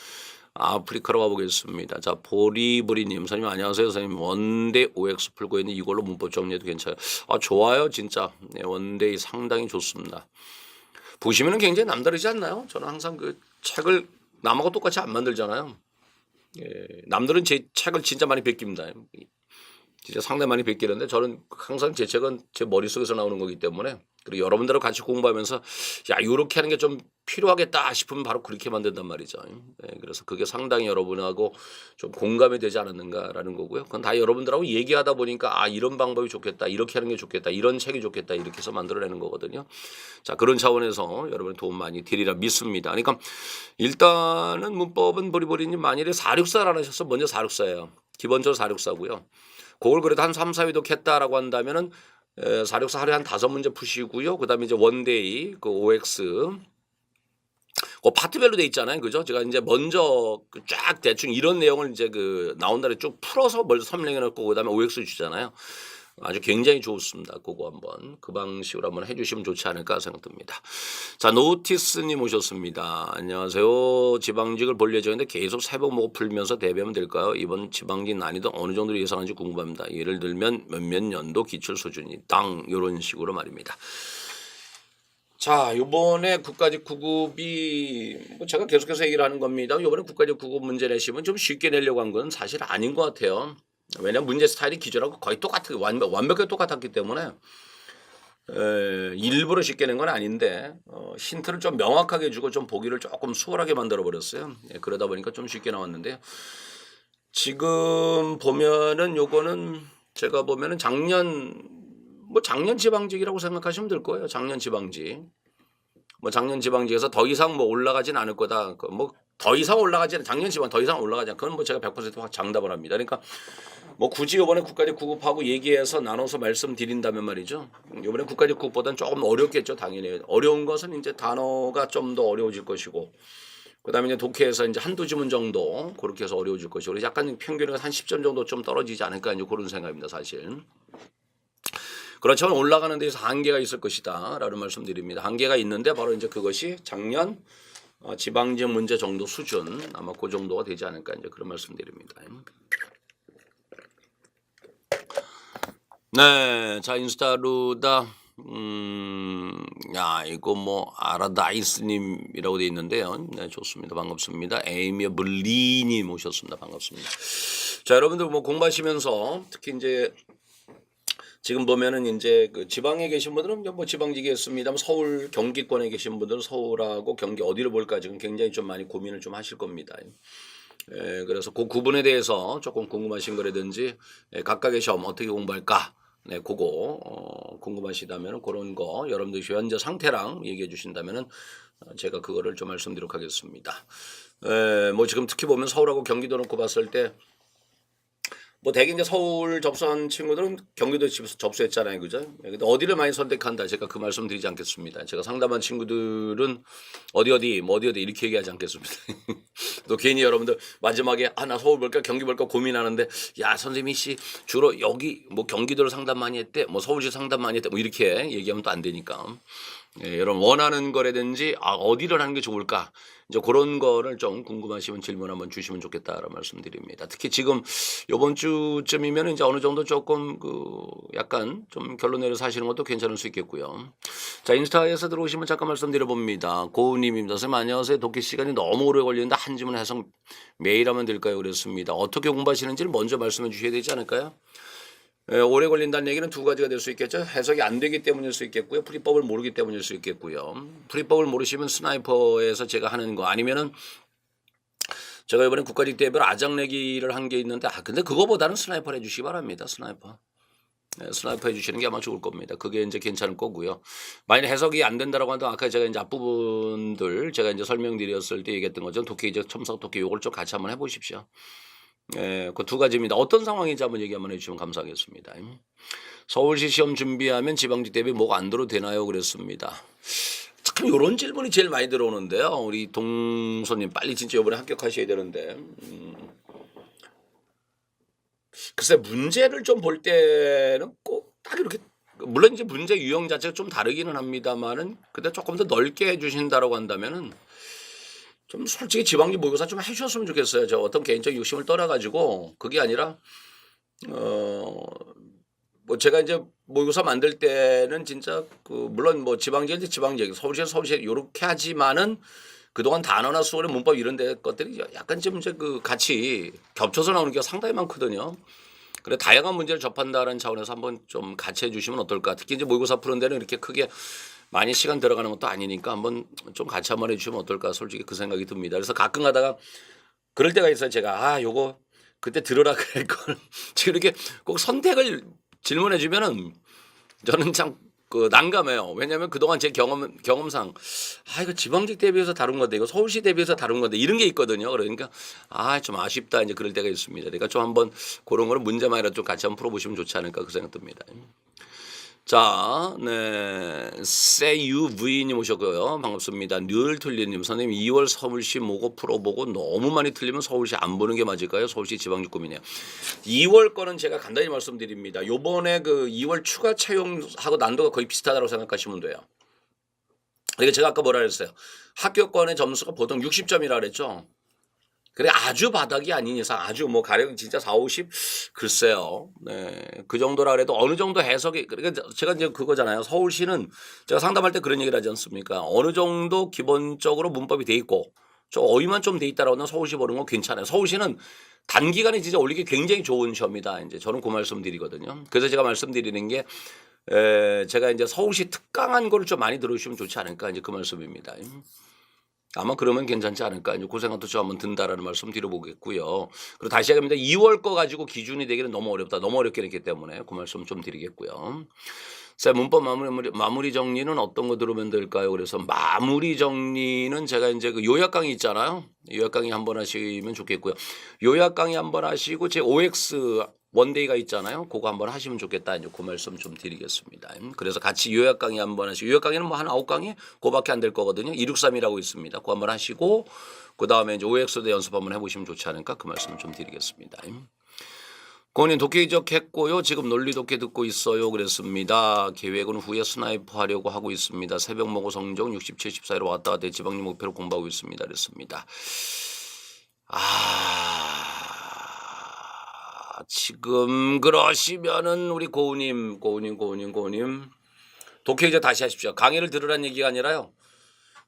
아프리카로 가보겠습니다. 자 보리보리님 선생님 안녕하세요. 선생님 원데이 OX 풀고 있는 이걸로 문법 정리해도 괜찮아요. 좋아요 진짜. 네, 원데이 상당히 좋습니다. 보시면은 굉장히 남다르지 않나요? 저는 항상 그 책을 남하고 똑같이 안 만들잖아요. 예, 남들은 제 책을 진짜 많이 베낍니다. 진짜 상당히 많이 베끼는데 저는 항상 제 책은 제 머릿속에서 나오는 거기 때문에 그리고 여러분들하고 같이 공부하면서 야 요렇게 하는 게 좀 필요하겠다 싶으면 바로 그렇게 만든단 말이죠. 그래서 그게 상당히 여러분하고 좀 공감이 되지 않았는가라는 거고요. 그건 다 여러분들하고 얘기하다 보니까 아 이런 방법이 좋겠다, 이렇게 하는 게 좋겠다, 이런 책이 좋겠다 이렇게 해서 만들어내는 거거든요. 자 그런 차원에서 여러분 도움 많이 드리라 믿습니다. 그러니까 일단은 문법은 보리보리님 만일에 464를 하셔서 먼저 464예요. 기본적으로 464고요. 그걸 그래도 한 3, 4회독 했다라고 한다면은 464 하루에 한 5문제 푸시고요. 그다음에 이제 원데이 그 OX 그 파트별로 돼 있잖아요. 그죠? 제가 이제 먼저 쫙 대충 이런 내용을 이제 그 나온 날에 쭉 풀어서 먼저 설명해 놓고 그다음에 OX 주잖아요. 아주 굉장히 좋습니다. 그거 한번 그 방식으로 한번 해주시면 좋지 않을까 생각됩니다. 자 노티스님 오셨습니다. 안녕하세요. 지방직을 볼 예정인데 계속 새벽 못 풀면서 대비하면 될까요? 이번 지방직 난이도 어느 정도로 예상하는지 궁금합니다. 예를 들면 몇몇 년도 기출 수준이 땅 이런 식으로 말입니다. 자, 요번에 국가직 9급이 뭐 제가 계속해서 얘기를 하는 겁니다. 요번에 국가직 9급 문제 내시면 좀 쉽게 내려고 한 건 사실 아닌 것 같아요. 왜냐면 문제 스타일이 기존하고 거의 완벽하게 똑같았기 때문에 일부러 쉽게 낸 건 아닌데 힌트를 좀 명확하게 주고 좀 보기를 조금 수월하게 만들어 버렸어요. 그러다 보니까 좀 쉽게 나왔는데요. 지금 보면은 요거는 제가 보면은 작년 지방직이라고 생각하시면 될 거예요. 작년 지방직. 뭐 작년 지방직에서 더 이상 뭐 올라가진 않을 거다. 뭐 더 이상 올라가지는 작년 지방 더 이상 올라가지 않. 그건 뭐 제가 100% 장담을 합니다. 그러니까 뭐 굳이 이번에 국가직 9급하고 얘기해서 나눠서 말씀드린다면 말이죠. 이번에 국가직 9급보다는 조금 어렵겠죠. 당연히 어려운 것은 이제 단어가 좀 더 어려워질 것이고. 그다음에 이제 독해에서 이제 한두 지문 정도 그렇게 해서 어려워질 것이고. 그래서 약간 평균이 한 10점 정도 좀 떨어지지 않을까 이제 그런 생각입니다. 사실. 그렇지만 올라가는 데서 한계가 있을 것이다 라는 말씀드립니다. 한계가 있는데 바로 이제 그것이 작년 지방직 문제 정도 수준 아마 그 정도가 되지 않을까 이제 그런 말씀드립니다. 네, 자 인스타루다 야 이거 뭐 아라다이스님이라고 돼 있는데요. 네 좋습니다. 반갑습니다. 에이미어 블리님 오셨습니다. 반갑습니다. 자 여러분들 뭐 공부하시면서 특히 이제 지금 보면은 이제 그 지방에 계신 분들은 뭐 지방직이었습니다만 서울 경기권에 계신 분들은 서울하고 경기 어디를 볼까 지금 굉장히 좀 많이 고민을 좀 하실 겁니다. 그래서 그 구분에 대해서 조금 궁금하신 거라든지 각각의 시험 어떻게 공부할까 그거 궁금하시다면 그런 거 여러분들 현재 상태랑 얘기해 주신다면은 제가 그거를 좀 말씀드리도록 하겠습니다. 뭐 지금 특히 보면 서울하고 경기도 놓고 봤을 때 뭐 대개 이제 서울 접수한 친구들은 경기도 집에서 접수했잖아요, 그죠? 근데 어디를 많이 선택한다, 제가 그 말씀 드리지 않겠습니다. 제가 상담한 친구들은 어디 이렇게 얘기하지 않겠습니다. 또 괜히 여러분들 마지막에 나 서울 볼까 경기 볼까 고민하는데 야 선생님이 씨 주로 여기 뭐 경기도를 상담 많이 했대, 뭐 서울시 상담 많이 했대, 뭐 이렇게 얘기하면 또 안 되니까. 여러분 원하는 거라든지 어디를 하는 게 좋을까 이제 그런 거를 좀 궁금하시면 질문 한번 주시면 좋겠다라는 말씀드립니다. 특히 지금 이번 주쯤이면 이제 어느 정도 조금 그 약간 좀 결론 내려서 하시는 것도 괜찮을 수 있겠고요. 자 인스타에서 들어오시면 잠깐 말씀드려봅니다. 고우님입니다. 선생님 안녕하세요. 독해 시간이 너무 오래 걸리는데 한 지문 해석 매일 하면 될까요? 그랬습니다. 어떻게 공부하시는지를 먼저 말씀해 주셔야 되지 않을까요? 오래 걸린다는 얘기는 두 가지가 될 수 있겠죠. 해석이 안 되기 때문일 수 있겠고요. 풀이법을 모르기 때문일 수 있겠고요. 풀이법을 모르시면 스나이퍼에서 제가 하는 거 아니면은 제가 이번에 국가직 대회별 아장내기를 한 게 있는데 근데 그거보다는 스나이퍼를 해주시기 바랍니다. 스나이퍼. 스나이퍼 해주시는 게 아마 좋을 겁니다. 그게 이제 괜찮을 거고요. 만약 해석이 안 된다라고 한다면 아까 제가 이제 앞부분들 제가 이제 설명드렸을 때 얘기했던 것처럼 독해 이제 첨삭 독해 요걸 좀 같이 한번 해보십시오. 그 두 가지입니다. 어떤 상황인지 한번 얘기 한번 해주시면 감사하겠습니다. 서울시 시험 준비하면 지방직 대비 뭐가 안 들어도 되나요? 그랬습니다. 참 이런 질문이 제일 많이 들어오는데요. 우리 동서님 빨리 진짜 이번에 합격하셔야 되는데 글쎄 문제를 좀 볼 때는 꼭 딱 이렇게 물론 이제 문제 유형 자체가 좀 다르기는 합니다만은 근데 조금 더 넓게 해주신다라고 한다면은 좀 솔직히 지방직 모의고사 좀 해주셨으면 좋겠어요. 저 어떤 개인적 욕심을 떠나가지고 그게 아니라 뭐 제가 이제 모의고사 만들 때는 진짜 그 물론 뭐 지방직인데 지방직 서울시 요렇게 하지만은 그동안 단어나 수어나 문법 이런 데 것들이 약간 좀 이제 그 같이 겹쳐서 나오는 게 상당히 많거든요. 그래 다양한 문제를 접한다는 차원에서 한번 좀 같이 해주시면 어떨까. 특히 이제 모의고사 푸는 데는 이렇게 크게 많이 시간 들어가는 것도 아니니까 한번 좀 같이 한번 해주시면 어떨까. 솔직히 그 생각이 듭니다. 그래서 가끔 가다가 그럴 때가 있어요. 제가 요거 그때 들으라 그럴 걸. 지금 이렇게 꼭 선택을 질문해 주면은 저는 참 그 난감해요. 왜냐하면 그동안 제 경험상 이거 지방직 대비해서 다른 건데 이거 서울시 대비해서 다른 건데 이런 게 있거든요. 그러니까 좀 아쉽다 이제 그럴 때가 있습니다. 그러니까 좀 한번 그런 거를 문제만이라도 좀 같이 한번 풀어보시면 좋지 않을까 그 생각 듭니다. 자, 네. 세유브이님 오셨고요. 반갑습니다. 늘 틀리님. 선생님 2월 서울시 모고 풀어보고 너무 많이 틀리면 서울시 안 보는 게 맞을까요? 서울시 지방직 고민이에요. 2월 거는 제가 간단히 말씀드립니다. 요번에 그 2월 추가 채용하고 난도가 거의 비슷하다고 생각하시면 돼요. 그러니까 제가 아까 뭐라 그랬어요. 합격권의 점수가 보통 60점이라 그랬죠. 그래 아주 바닥이 아닌 이상 아주 뭐 가령 진짜 4, 50 글쎄요. 네. 그 정도라 그래도 어느 정도 해석이 그러니까 제가 이제 그거잖아요. 서울시는 제가 상담할 때 그런 얘기를 하지 않습니까? 어느 정도 기본적으로 문법이 돼 있고 좀 어휘만 좀 돼 있다라고는 서울시 보는 건 괜찮아요. 서울시는 단기간에 진짜 올리기 굉장히 좋은 시험이다. 이제 저는 그 말씀 드리거든요. 그래서 제가 말씀드리는 게 제가 이제 서울시 특강한 거를 좀 많이 들어주시면 좋지 않을까 이제 그 말씀입니다. 아마 그러면 괜찮지 않을까. 이제 그 생각도 좀 한번 든다라는 말씀 드려보겠고요. 그리고 다시 얘기합니다. 2월 거 가지고 기준이 되기는 너무 어렵다. 너무 어렵게 했기 때문에 그 말씀 좀 드리겠고요. 자, 문법 마무리 정리는 어떤 거 들으면 될까요? 그래서 마무리 정리는 제가 이제 그 요약 강의 있잖아요. 요약 강의 한번 하시면 좋겠고요. 요약 강의 한번 하시고 제 OX 원데이가 있잖아요. 그거 한번 하시면 좋겠다. 이제 그 말씀 좀 드리겠습니다. 그래서 같이 요약 강의 한번 하시고 요약 강의는 뭐 한 9강의 그거밖에 안 될 거거든요. 263이라고 있습니다. 그거 한번 하시고 그다음에 이제 OX도 연습 한번 해보시면 좋지 않을까 그 말씀 좀 드리겠습니다. 고은님 독해 이적했고요. 지금 논리 독해 듣고 있어요. 그랬습니다. 계획은 후에 스나이퍼 하려고 하고 있습니다. 새벽 먹고 성적 60, 70 사이로 왔다 갔다 지방령 목표로 공부하고 있습니다. 그랬습니다. 지금 그러시면은 우리 고우님 독해 이적 다시 하십시오. 강의를 들으라는 얘기가 아니라요.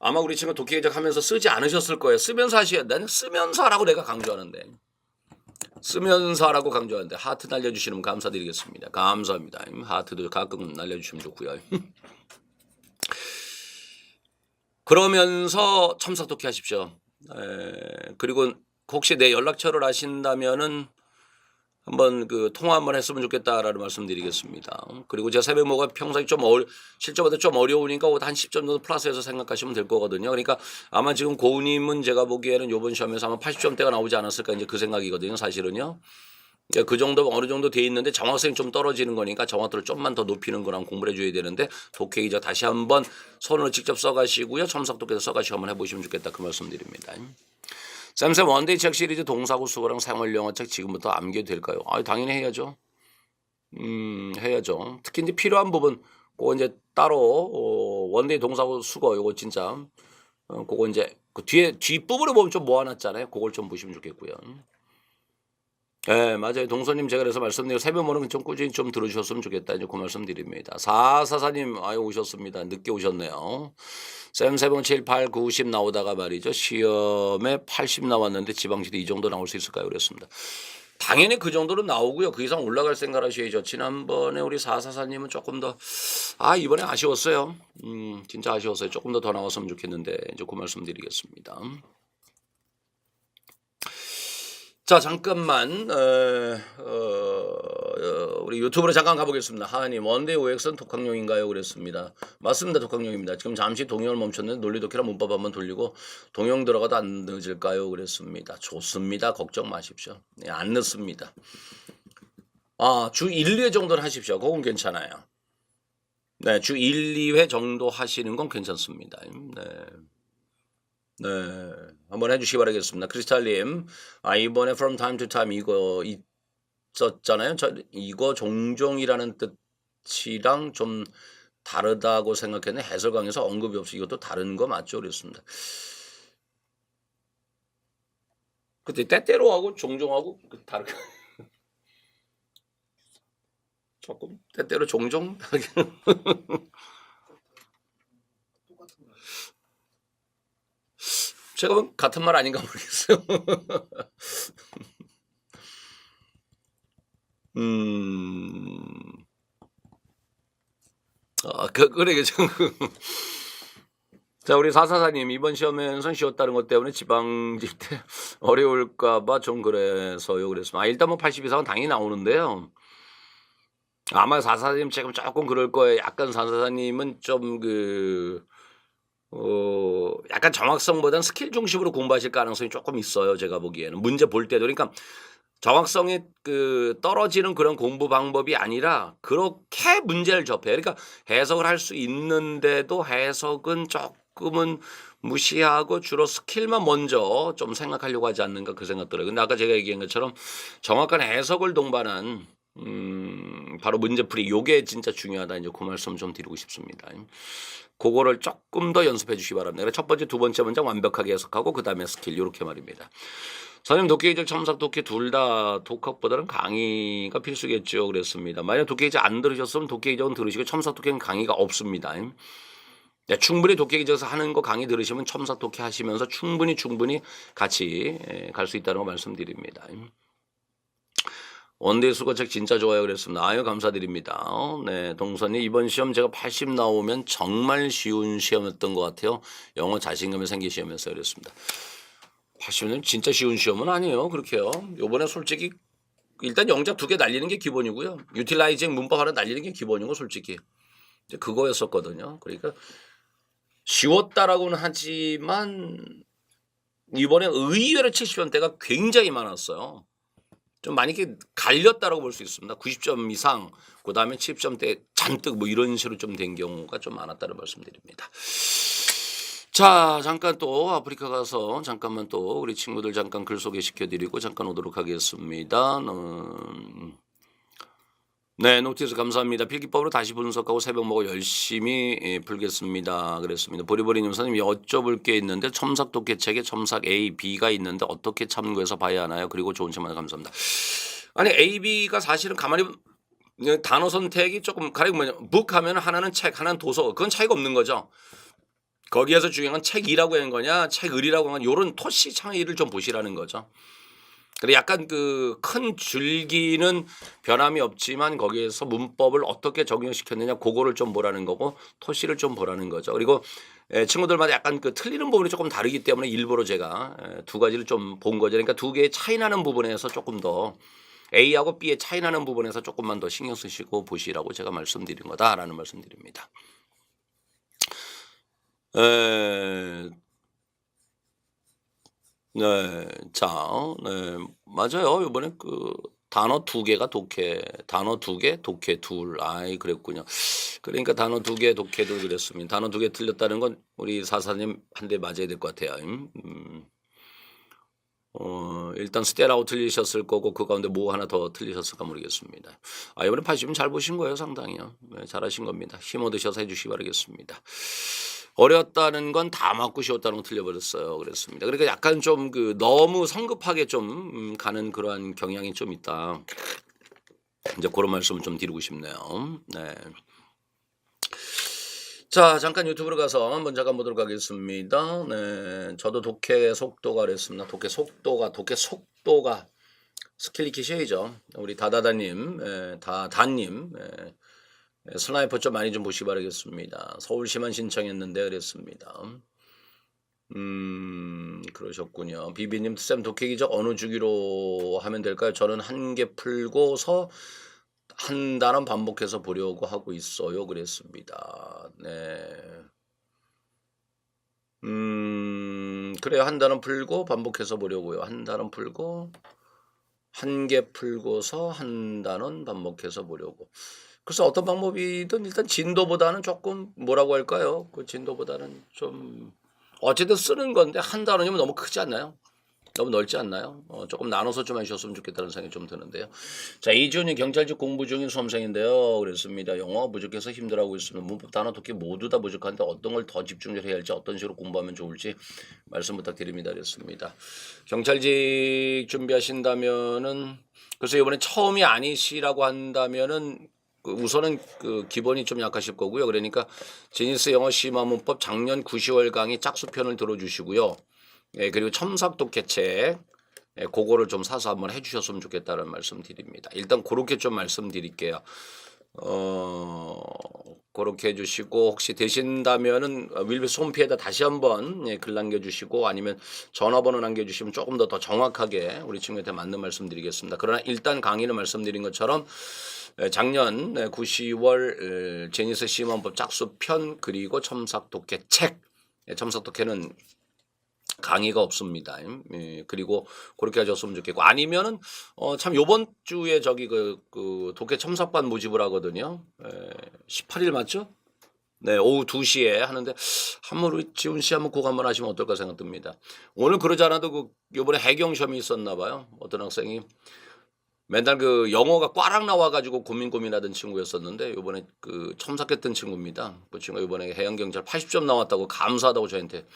아마 우리 친구 독해 이적 하면서 쓰지 않으셨을 거예요. 쓰면서 하셔야 돼. 쓰면서 하라고 내가 강조하는데. 쓰면서 하라고 강조하는데 하트 날려주시면 감사드리겠습니다. 감사합니다. 하트도 가끔 날려주시면 좋고요. 그러면서 첨삭 독해 하십시오. 그리고 혹시 내 연락처를 아신다면은 한번 그 통화 한번 했으면 좋겠다라는 말씀드리겠습니다. 그리고 제가 새벽 모가 평소에 좀 실제보다 좀 어려우니까 한 10점 정도 플러스해서 생각하시면 될 거거든요. 그러니까 아마 지금 고우님은 제가 보기에는 이번 시험에서 아마 80점대가 나오지 않았을까 이제 그 생각이거든요. 사실은요. 그 정도 어느 정도 돼 있는데 정확성이 좀 떨어지는 거니까 정확도를 좀만 더 높이는 거랑 공부를 해줘야 되는데 독해 이적 다시 한번 손으로 직접 써가시고요. 첨삭 독해서 써가시고 한번 해보시면 좋겠다 그 말씀드립니다. 쌤 원데이 책 시리즈 동사구 수어랑 생활영어 책 지금부터 암기해도 될까요? 당연히 해야죠. 해야죠. 특히 이제 필요한 부분 그거 이제 따로 원데이 동사구 수거 요거 진짜 그거 이제 그 뒤에 뒷부분에 보면 좀 모아놨잖아요. 그걸 좀 보시면 좋겠고요. 네, 맞아요. 동서님 제가 그래서 말씀드리고 새벽모는 좀 꾸준히 좀 들어주셨으면 좋겠다. 이제 그 말씀드립니다. 444님 오셨습니다. 늦게 오셨네요. 쌤 3번 7, 8, 9, 10 나오다가 말이죠. 시험에 80 나왔는데 지방시도 이 정도 나올 수 있을까요? 그랬습니다. 당연히 그 정도는 나오고요. 그 이상 올라갈 생각 하셔야죠. 지난번에 우리 444님은 조금 더 이번에 아쉬웠어요. 진짜 아쉬웠어요. 조금 더 나왔으면 좋겠는데 이제 그 말씀드리겠습니다. 자 잠깐만 우리 유튜브로 잠깐 가보겠습니다. 하하님 원데이 OX는 독학용인가요? 그랬습니다. 맞습니다. 독학용입니다. 지금 잠시 동영을 멈췄는데 논리 독해랑 문법 한번 돌리고 동영 들어가도 안 늦을까요? 그랬습니다. 좋습니다. 걱정 마십시오. 네, 안 늦습니다. 주 1, 2회 정도는 하십시오. 그건 괜찮아요. 네, 주 1, 2회 정도 하시는 건 괜찮습니다. 네, 한번 해주시기 바라겠습니다. 크리스탈님, 이번에 from time to time 이거 있었잖아요. 이거 종종이라는 뜻이랑 좀 다르다고 생각했는데 해설 강에서 언급이 없이 이것도 다른 거 맞죠? 그랬습니다. 그때 때때로 하고 종종하고 다르게 조금 때때로 종종 다르게 똑같은 거. 제가 보면 같은 말 아닌가 모르겠어요. 그래, 자, 우리 사사사님, 이번 시험에선 쉬웠다는 것 때문에 지방직 때 어려울까봐 좀 그래서요. 그랬으면. 일단 뭐 80 이상은 당연히 나오는데요. 아마 사사사님 지금 조금 그럴 거예요. 약간 사사사님은 좀 약간 정확성보다는 스킬 중심으로 공부하실 가능성이 조금 있어요. 제가 보기에는. 문제 볼 때도. 그러니까 정확성이 떨어지는 그런 공부 방법이 아니라 그렇게 문제를 접해요. 그러니까 해석을 할 수 있는데도 해석은 조금은 무시하고 주로 스킬만 먼저 좀 생각하려고 하지 않는가 그 생각 들어요. 근데 아까 제가 얘기한 것처럼 정확한 해석을 동반한 바로 문제풀이 요게 진짜 중요하다. 이제 그 말씀 좀 드리고 싶습니다. 그거를 조금 더 연습해 주시기 바랍니다. 첫 번째, 두 번째 문장 완벽하게 해석하고 그다음에 스킬 요렇게 말입니다. 선생님 독해기적 첨삭 독해 둘 다 독학보다는 강의가 필수겠죠. 그랬습니다. 만약 독해기적 안 들으셨으면 독해기적은 들으시고 첨삭 독해는 강의가 없습니다. 네, 충분히 독해기적에서 하는 거 강의 들으시면 첨삭 독해 하시면서 충분히 같이 갈 수 있다는 거 말씀드립니다. 원데이 수거책 진짜 좋아요. 그랬습니다. 아유, 감사드립니다. 네, 동선이 이번 시험 제가 80 나오면 정말 쉬운 시험이었던 것 같아요. 영어 자신감이 생긴 시험이었어요. 그랬습니다. 80은 진짜 쉬운 시험은 아니에요. 그렇게요. 요번에 솔직히 일단 영작 2개 날리는 게 기본이고요. 유틸라이징 문법 하나 날리는 게 기본이고 솔직히 이제 그거였었거든요. 그러니까 쉬웠다라고는 하지만 이번에 의외로 70점대가 굉장히 많았어요. 좀 많이 이렇게 갈렸다라고 볼 수 있습니다. 90점 이상, 그 다음에 70점대 잔뜩 뭐 이런 식으로 좀 된 경우가 좀 많았다는 말씀드립니다. 자, 잠깐 또 아프리카 가서 잠깐만 또 우리 친구들 잠깐 글 소개시켜드리고 잠깐 오도록 하겠습니다. 네, 노티스 감사합니다. 필기법으로 다시 분석하고 새벽 먹고 열심히 풀겠습니다. 그랬습니다. 보리보리님 선생님 여쭤볼 게 있는데 첨삭 독해책에 첨삭 A, B가 있는데 어떻게 참고해서 봐야 하나요? 그리고 좋은 시간 감사합니다. 아니 A, B가 사실은 가만히 단어 선택이 조금 가령 뭐냐 북 하면 하나는 책, 하나는 도서 그건 차이가 없는 거죠. 거기에서 중요한 건 책이라고 한 거냐 책을이라고 한 거냐 이런 토시 차이를 좀 보시라는 거죠. 그래 약간 큰 줄기는 변함이 없지만 거기에서 문법을 어떻게 적용시켰느냐 그거를 좀 보라는 거고 토시를 좀 보라는 거죠. 그리고 친구들마다 약간 틀리는 부분이 조금 다르기 때문에 일부러 제가 두 가지를 좀 본 거죠. 그러니까 두 개의 차이 나는 부분에서 조금 더 A하고 B의 차이 나는 부분에서 조금만 더 신경 쓰시고 보시라고 제가 말씀드린 거다라는 말씀드립니다. 네, 자, 네, 맞아요. 이번에 단어 2개가 단어 2개, 독해 둘. 아이, 그랬군요. 그러니까 단어 2개, 독해 둘 그랬습니다. 단어 2개 틀렸다는 건 우리 사사님 한 대 맞아야 될 것 같아요. 일단 스테라고 틀리셨을 거고 그 가운데 뭐 하나 더 틀리셨을까 모르겠습니다. 이번에 80은 잘 보신 거예요, 상당히요. 네, 잘하신 겁니다. 힘 얻으셔서 해주시기 바라겠습니다. 어려웠다는 건 다 맞고 쉬웠다는 건 틀려버렸어요. 그랬습니다. 그러니까 약간 좀 너무 성급하게 좀 가는 그러한 경향이 좀 있다. 이제 그런 말씀을 좀 드리고 싶네요. 네. 자, 잠깐 유튜브로 가서 한번 잠깐 보도록 하겠습니다. 네, 저도 독해 속도가 그랬습니다. 독해 속도가 스킬 익히셔야죠. 우리 다다다님, 다님, 스나이퍼 좀 많이 좀 보시기 바라겠습니다. 서울시만 신청했는데 그랬습니다. 그러셨군요. 비비님, 쌤 독해기적 어느 주기로 하면 될까요? 저는 한 개 풀고서 한 단원 반복해서 보려고 하고 있어요. 그랬습니다. 네. 그래요. 한 단원 풀고 반복해서 보려고요. 한 단원 풀고 한 개 풀고서 한 단원 반복해서 보려고. 그래서 어떤 방법이든 일단 진도보다는 조금 뭐라고 할까요? 그 진도보다는 좀 어쨌든 쓰는 건데 한 단원이면 너무 크지 않나요? 너무 넓지 않나요? 조금 나눠서 좀 해주셨으면 좋겠다는 생각이 좀 드는데요. 자, 이준이 경찰직 공부 중인 수험생인데요. 그랬습니다. 영어 부족해서 힘들어하고 있습니다. 문법 단어 독해 모두 다 부족한데 어떤 걸 더 집중해서 해야 할지 어떤 식으로 공부하면 좋을지 말씀 부탁드립니다. 그랬습니다. 경찰직 준비하신다면은 그래서 이번에 처음이 아니시라고 한다면은 우선은 기본이 좀 약하실 거고요. 그러니까 제니스 영어 심화 문법 작년 9, 10월 강의 짝수편을 들어주시고요. 예, 그리고 첨삭 독해책 그거를 좀 사서 한번 해주셨으면 좋겠다는 말씀 드립니다. 일단 그렇게 좀 말씀드릴게요. 그렇게 해주시고 혹시 되신다면은 윌비스 홈피에다 다시 한번 글 남겨주시고 아니면 전화번호 남겨주시면 조금 더 정확하게 우리 친구한테 맞는 말씀드리겠습니다. 그러나 일단 강의를 말씀드린 것처럼 작년 9, 10월 제니스 시험법 짝수편 그리고 첨삭독해 책 첨삭독해는 강의가 없습니다. 그리고 그렇게 하셨으면 좋겠고 아니면은 참 요번 주에 저기 그 독해 첨삭반 모집을 하거든요. 18일 맞죠? 네, 오후 2시에 하는데 한번 우리 지훈 씨 한번 그거 한번 하시면 어떨까 생각됩니다. 오늘 그러지 않아도 그 요번에 해경 시험이 있었나 봐요. 어떤 학생이 맨날 그 영어가 꽈락 나와가지고 고민하던 친구였었는데 요번에 그 첨삭했던 친구입니다. 그 친구가 요번에 해양경찰 80점 나왔다고 감사하다고 저한테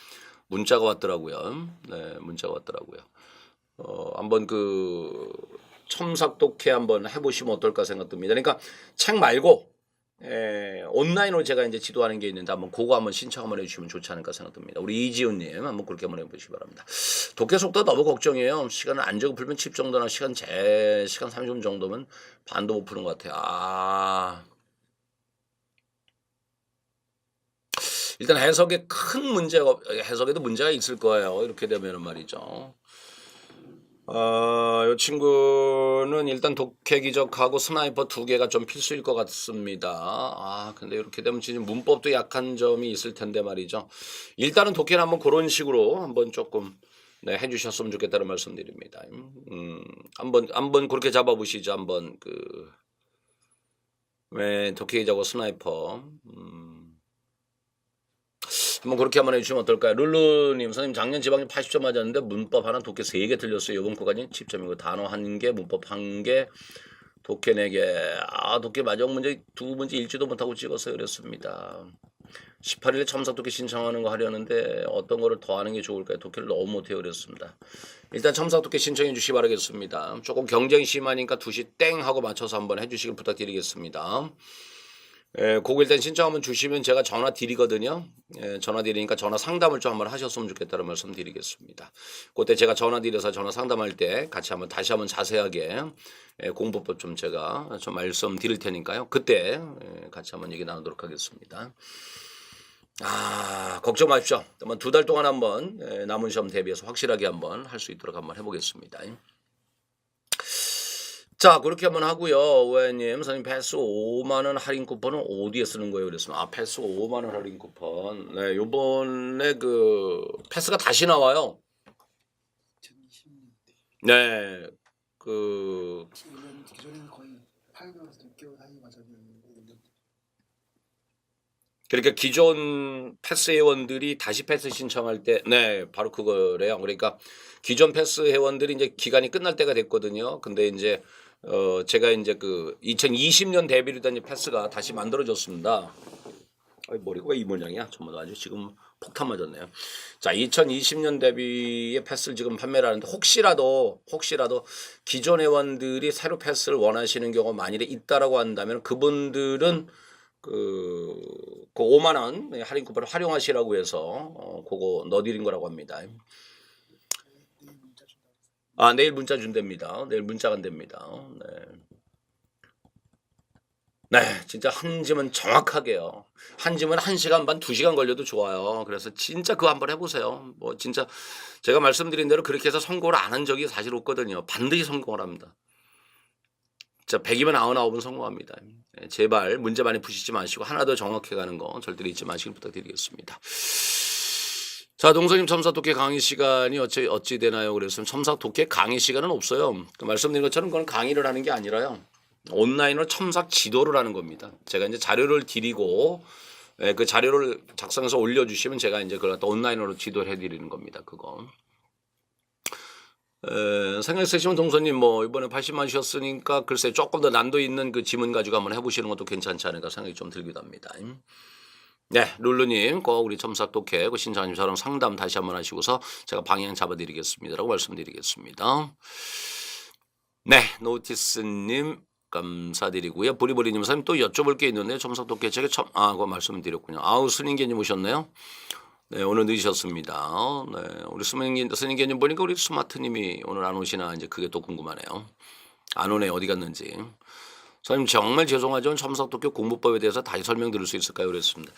문자가 왔더라고요. 네, 문자가 왔더라고요. 한번 그 첨삭독해 한번 해보시면 어떨까 생각됩니다. 그러니까 책 말고 온라인으로 제가 이제 지도하는 게 있는데 한번 그거 한번 신청 한번 해주시면 좋지 않을까 생각됩니다. 우리 이지훈님 한번 그렇게 한번 해보시기 바랍니다. 독해 속도 너무 걱정이에요. 시간을 안 재고 풀면 10 정도나 시간 30분 정도면 반도 못 푸는 것 같아요. 일단 해석에 큰 문제가 해석에도 문제가 있을 거예요. 이렇게 되면은 말이죠. 이 친구는 일단 독해 기적하고 스나이퍼 2개가 좀 필수일 것 같습니다. 근데 이렇게 되면 진짜 문법도 약한 점이 있을 텐데 말이죠. 일단은 독해는 한번 그런 식으로 한번 조금 해주셨으면 좋겠다는 말씀드립니다. 한번 그렇게 잡아보시죠. 한번 독해 기적하고 스나이퍼. 한번 그렇게 한번 해주시면 어떨까요? 룰루님, 선생님 작년 지방에 80점 맞았는데 문법 하나, 독해 3개 틀렸어요. 이번 거까지는 10점이고 단어 1개, 문법 1개, 독해 4개. 독해 마지막 문제 2문제 읽지도 못하고 찍었어요. 그랬습니다. 18일에 첨삭독해 신청하는 거 하려는데 어떤 거를 더 하는 게 좋을까요? 독해를 너무 못해요. 그랬습니다. 일단 첨삭독해 신청해 주시기 바라겠습니다. 조금 경쟁이 심하니까 2시 땡 하고 맞춰서 한번 해주시길 부탁드리겠습니다. 그거 일단 신청 한번 주시면 제가 전화 드리거든요. 전화 드리니까 전화 상담을 좀 한번 하셨으면 좋겠다는 말씀 드리겠습니다. 그때 제가 전화 드려서 전화 상담할 때 같이 한번 다시 한번 자세하게 공부법 좀 제가 좀 말씀 드릴 테니까요. 그때 같이 한번 얘기 나누도록 하겠습니다. 걱정 마십시오. 한번 2달 동안 한번 남은 시험 대비해서 확실하게 한번 할 수 있도록 한번 해보겠습니다. 자, 그렇게 한번 하고요. 오해님, 선생님 패스 5만 원 할인 쿠폰은 어디에 쓰는 거예요? 그랬으면 패스 5만 원 할인 쿠폰. 네, 요번에 그 패스가 다시 나와요. 2020년 네, 기존에는 거의 8개월에서 6개월 사이 맞았는데 그러니까 기존 패스 회원들이 다시 패스 신청할 때, 바로 그거래요. 그러니까 기존 패스 회원들이 이제 기간이 끝날 때가 됐거든요. 근데 이제 제가 이제 그 2020년 대비로 된 패스가 다시 만들어졌습니다. 머리가 왜 이 모양이야? 정말 아주 지금 폭탄 맞았네요. 자, 2020년 대비의 패스를 지금 판매를 하는데 혹시라도 기존 회원들이 새로 패스를 원하시는 경우가 만일에 있다라고 한다면 그분들은 그 5만 원 할인 쿠폰을 활용하시라고 해서 그거 넣어드린 거라고 합니다. 내일 문자 준답니다. 내일 문자가 안 됩니다. 네, 진짜 한 짐은 정확하게요. 한 짐은 1시간 반, 2시간 걸려도 좋아요. 그래서 진짜 그거 한번 해보세요. 뭐 진짜 제가 말씀드린 대로 그렇게 해서 성공을 안 한 적이 사실 없거든요. 반드시 성공을 합니다. 자, 100이면 99은 성공합니다. 제발 문제 많이 푸시지 마시고 하나 더 정확해 가는 거 절대로 잊지 마시길 부탁드리겠습니다. 자, 동서님 첨삭독해 강의 시간이 어찌 되나요? 그래서 첨삭독해 강의 시간은 없어요. 말씀드린 것처럼 그건 강의를 하는 게 아니라요. 온라인으로 첨삭 지도를 하는 겁니다. 제가 이제 자료를 드리고 그 자료를 작성해서 올려주시면 제가 이제 그걸 갖다 온라인으로 지도를 해드리는 겁니다. 그거. 생각 있으시면 동서님 뭐 이번에 80만 주셨으니까 글쎄 조금 더 난도 있는 그 지문 가지고 한번 해보시는 것도 괜찮지 않을까 생각이 좀 들기도 합니다. 네, 룰루님 꼭 우리 첨삭독해 그 신장님처럼 상담 다시 한번 하시고서 제가 방향 잡아드리겠습니다라고 말씀드리겠습니다. 네, 노티스님 감사드리고요. 보리보리님 선생님 또 여쭤볼 게 있는데 첨삭독해 책에 그거 말씀드렸군요. 스님계님 오셨네요. 네, 오늘 늦으셨습니다. 네, 우리 스님께님 보니까 우리 스마트님이 오늘 안 오시나 이제 그게 또 궁금하네요. 안 오네 어디 갔는지. 선생님 정말 죄송하지만 첨삭독해 공부법에 대해서 다시 설명드릴 수 있을까요? 그랬습니다.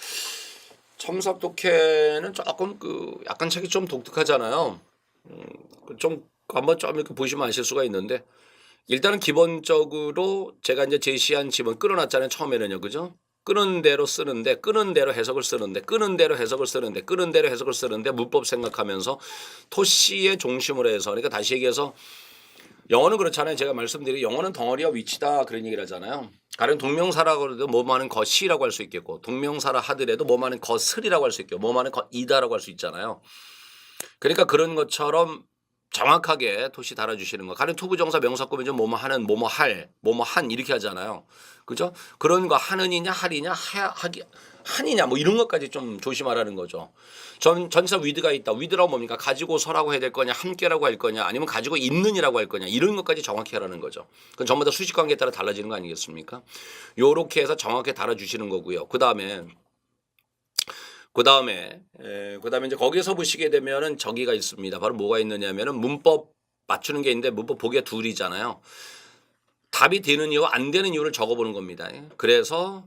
첨삭독해는 조금 약간 책이 좀 독특하잖아요. 좀 한번 좀 이렇게 보시면 아실 수가 있는데 일단은 기본적으로 제가 이제 제시한 지문 끌어놨잖아요. 처음에는요, 그죠? 끄는 대로 쓰는데, 끄는 대로 해석을 쓰는데, 끄는 대로 해석을 쓰는데, 끄는 대로 해석을 쓰는데 문법 생각하면서 토시의 중심으로 해서 그러니까 다시 얘기해서 영어는 그렇잖아요. 제가 말씀드린 영어는 덩어리와 위치다 그런 얘기를 하잖아요. 가령 동명사라고 해도 뭐만은 것이라고 할 수 있겠고 동명사라 하더라도 뭐만은 것을이라고 할 수 있고 뭐만은 것이다라고 할 수 있잖아요. 그러니까 그런 것처럼 정확하게 토시 달아주시는 거. 가령 투부정사 명사구문이죠. 뭐뭐 하는, 뭐뭐 할, 뭐뭐 한 이렇게 하잖아요. 그죠? 그런 거 하느니냐, 하리냐, 하기, 한이냐 뭐 이런 것까지 좀 조심하라는 거죠. 전사 위드가 있다. 위드라고 뭡니까? 가지고서라고 해야 될 거냐, 함께라고 할 거냐, 아니면 가지고 있는이라고 할 거냐 이런 것까지 정확히 하라는 거죠. 그건 전부 다 수식 관계에 따라 달라지는 거 아니겠습니까? 요렇게 해서 정확히 달아주시는 거고요. 그다음에 이제 거기서 보시게 되면은 저기가 있습니다. 바로 뭐가 있느냐면은 문법 맞추는 게 있는데 문법 보기가 둘이잖아요. 답이 되는 이유와 안 되는 이유를 적어보는 겁니다. 그래서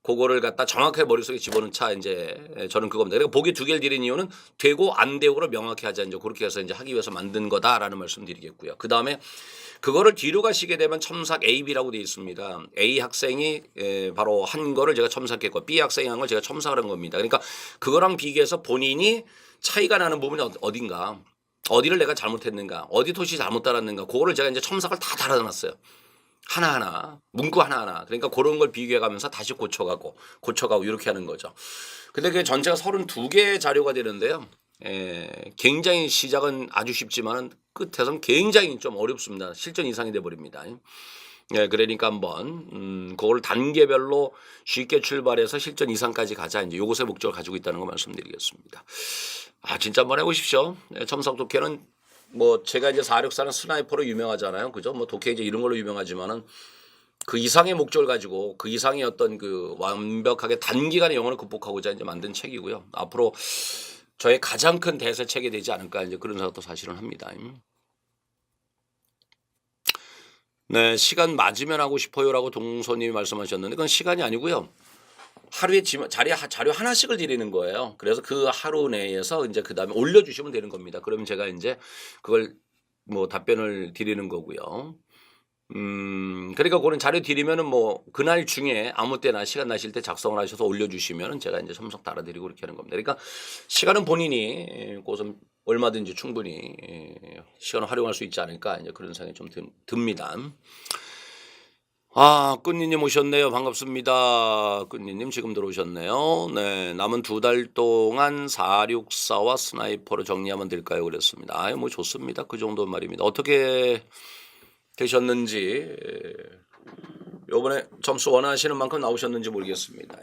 그거를 갖다 정확하게 머릿속에 집어넣자 이제 저는 그겁니다. 그러니까 보기 두 개를 드린 이유는 되고 안 되고를 명확히 하자 이제 그렇게 해서 이제 하기 위해서 만든 거다라는 말씀드리겠고요. 그다음에 그거를 뒤로 가시게 되면 첨삭 A, B라고 되어 있습니다. A 학생이 바로 한 거를 제가 첨삭했고 B 학생이 한 걸 제가 첨삭을 한 겁니다. 그러니까 그거랑 비교해서 본인이 차이가 나는 부분이 어딘가, 어디를 내가 잘못했는가, 어디 토시 잘못 달았는가, 그거를 제가 이제 첨삭을 다 달아놨어요. 하나하나, 문구 하나하나. 그러니까 그런 걸 비교해 가면서 다시 고쳐가고 이렇게 하는 거죠. 근데 그게 전체가 32개의 자료가 되는데요. 굉장히 시작은 아주 쉽지만은 끝에서는 굉장히 좀 어렵습니다. 실전 이상이 돼 버립니다. 그러니까 한번 그걸 단계별로 쉽게 출발해서 실전 이상까지 가자. 이제 요것의 목적을 가지고 있다는 거 말씀드리겠습니다. 진짜 한번 해보십시오. 첨삭독해는 뭐 제가 이제 464는 스나이퍼로 유명하잖아요. 그죠? 뭐 독해 이제 이런 걸로 유명하지만은 그 이상의 목적을 가지고 그 이상의 어떤 그 완벽하게 단기간에 영어를 극복하고자 이제 만든 책이고요. 앞으로 저의 가장 큰 대세책이 되지 않을까 이제 그런 생각도 사실은 합니다. 네, 시간 맞으면 하고 싶어요라고 동서님이 말씀하셨는데 그건 시간이 아니고요. 하루에 자료 하나씩을 드리는 거예요. 그래서 그 하루 내에서 이제 그 다음에 올려주시면 되는 겁니다. 그러면 제가 이제 그걸 뭐 답변을 드리는 거고요. 그러니까 그런 자료 드리면은 뭐 그날 중에 아무 때나 시간 나실 때 작성을 하셔서 올려주시면은 제가 이제 첨삭 달아드리고 이렇게 하는 겁니다. 그러니까 시간은 본인이 그것은 얼마든지 충분히 시간을 활용할 수 있지 않을까 이제 그런 생각이 좀 듭니다. 끈니님 오셨네요. 반갑습니다. 끈니님 지금 들어오셨네요. 네, 남은 2달 동안 464와 스나이퍼로 정리하면 될까요? 그랬습니다. 뭐 좋습니다. 그 정도 말입니다. 어떻게 되셨는지 요번에 점수 원하시는 만큼 나오셨는지 모르겠습니다.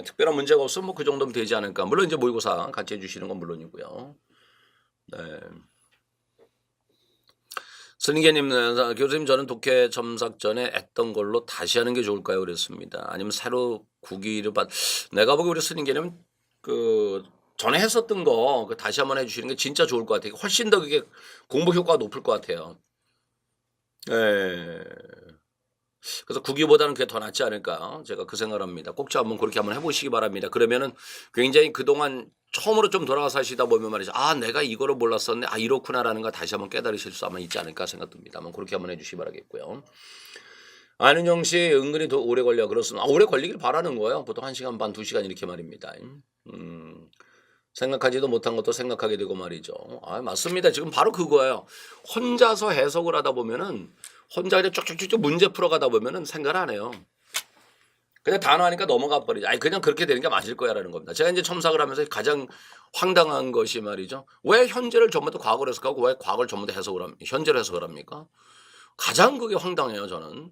특별한 문제가 없으면 뭐 그 정도면 되지 않을까. 물론 이제 모의고사 같이 해주시는 건 물론이고요. 네. 스님계님, 교수님 저는 독해 첨삭 전에 했던 걸로 다시 하는 게 좋을까요? 그랬습니다. 아니면 새로 구기를 내가 보기 우리 스님계님 그 전에 했었던 거 다시 한번 해주시는 게 진짜 좋을 것 같아요. 훨씬 더 그게 공부 효과가 높을 것 같아요. 그래서 구기보다는 그게 더 낫지 않을까 제가 그 생각을 합니다. 꼭 한번 그렇게 한번 해보시기 바랍니다. 그러면은 굉장히 그동안 처음으로 좀 돌아가서 하시다 보면 말이죠. 내가 이거를 몰랐었네. 이렇구나라는 거 다시 한번 깨달으실 수 아마 있지 않을까 생각됩니다. 한번 그렇게 한번 해주시기 바라겠고요. 안은영 씨 은근히 더 오래 걸려. 그렇습니다. 오래 걸리길 바라는 거예요. 보통 1시간 반, 2시간 이렇게 말입니다. 생각하지도 못한 것도 생각하게 되고 말이죠. 맞습니다. 지금 바로 그거예요. 혼자서 해석을 하다 보면은 혼자 그냥 쭉쭉쭉 문제 풀어가다 보면은 생각을 안 해요. 그냥 단어하니까 넘어가 버리죠. 그냥 그렇게 되는 게 맞을 거야라는 겁니다. 제가 이제 첨삭을 하면서 가장 황당한 것이 말이죠. 왜 현재를 전부 다 과거로 해석하고 왜 과거를 전부 다 현재로 해석을 합니까? 가장 그게 황당해요. 저는.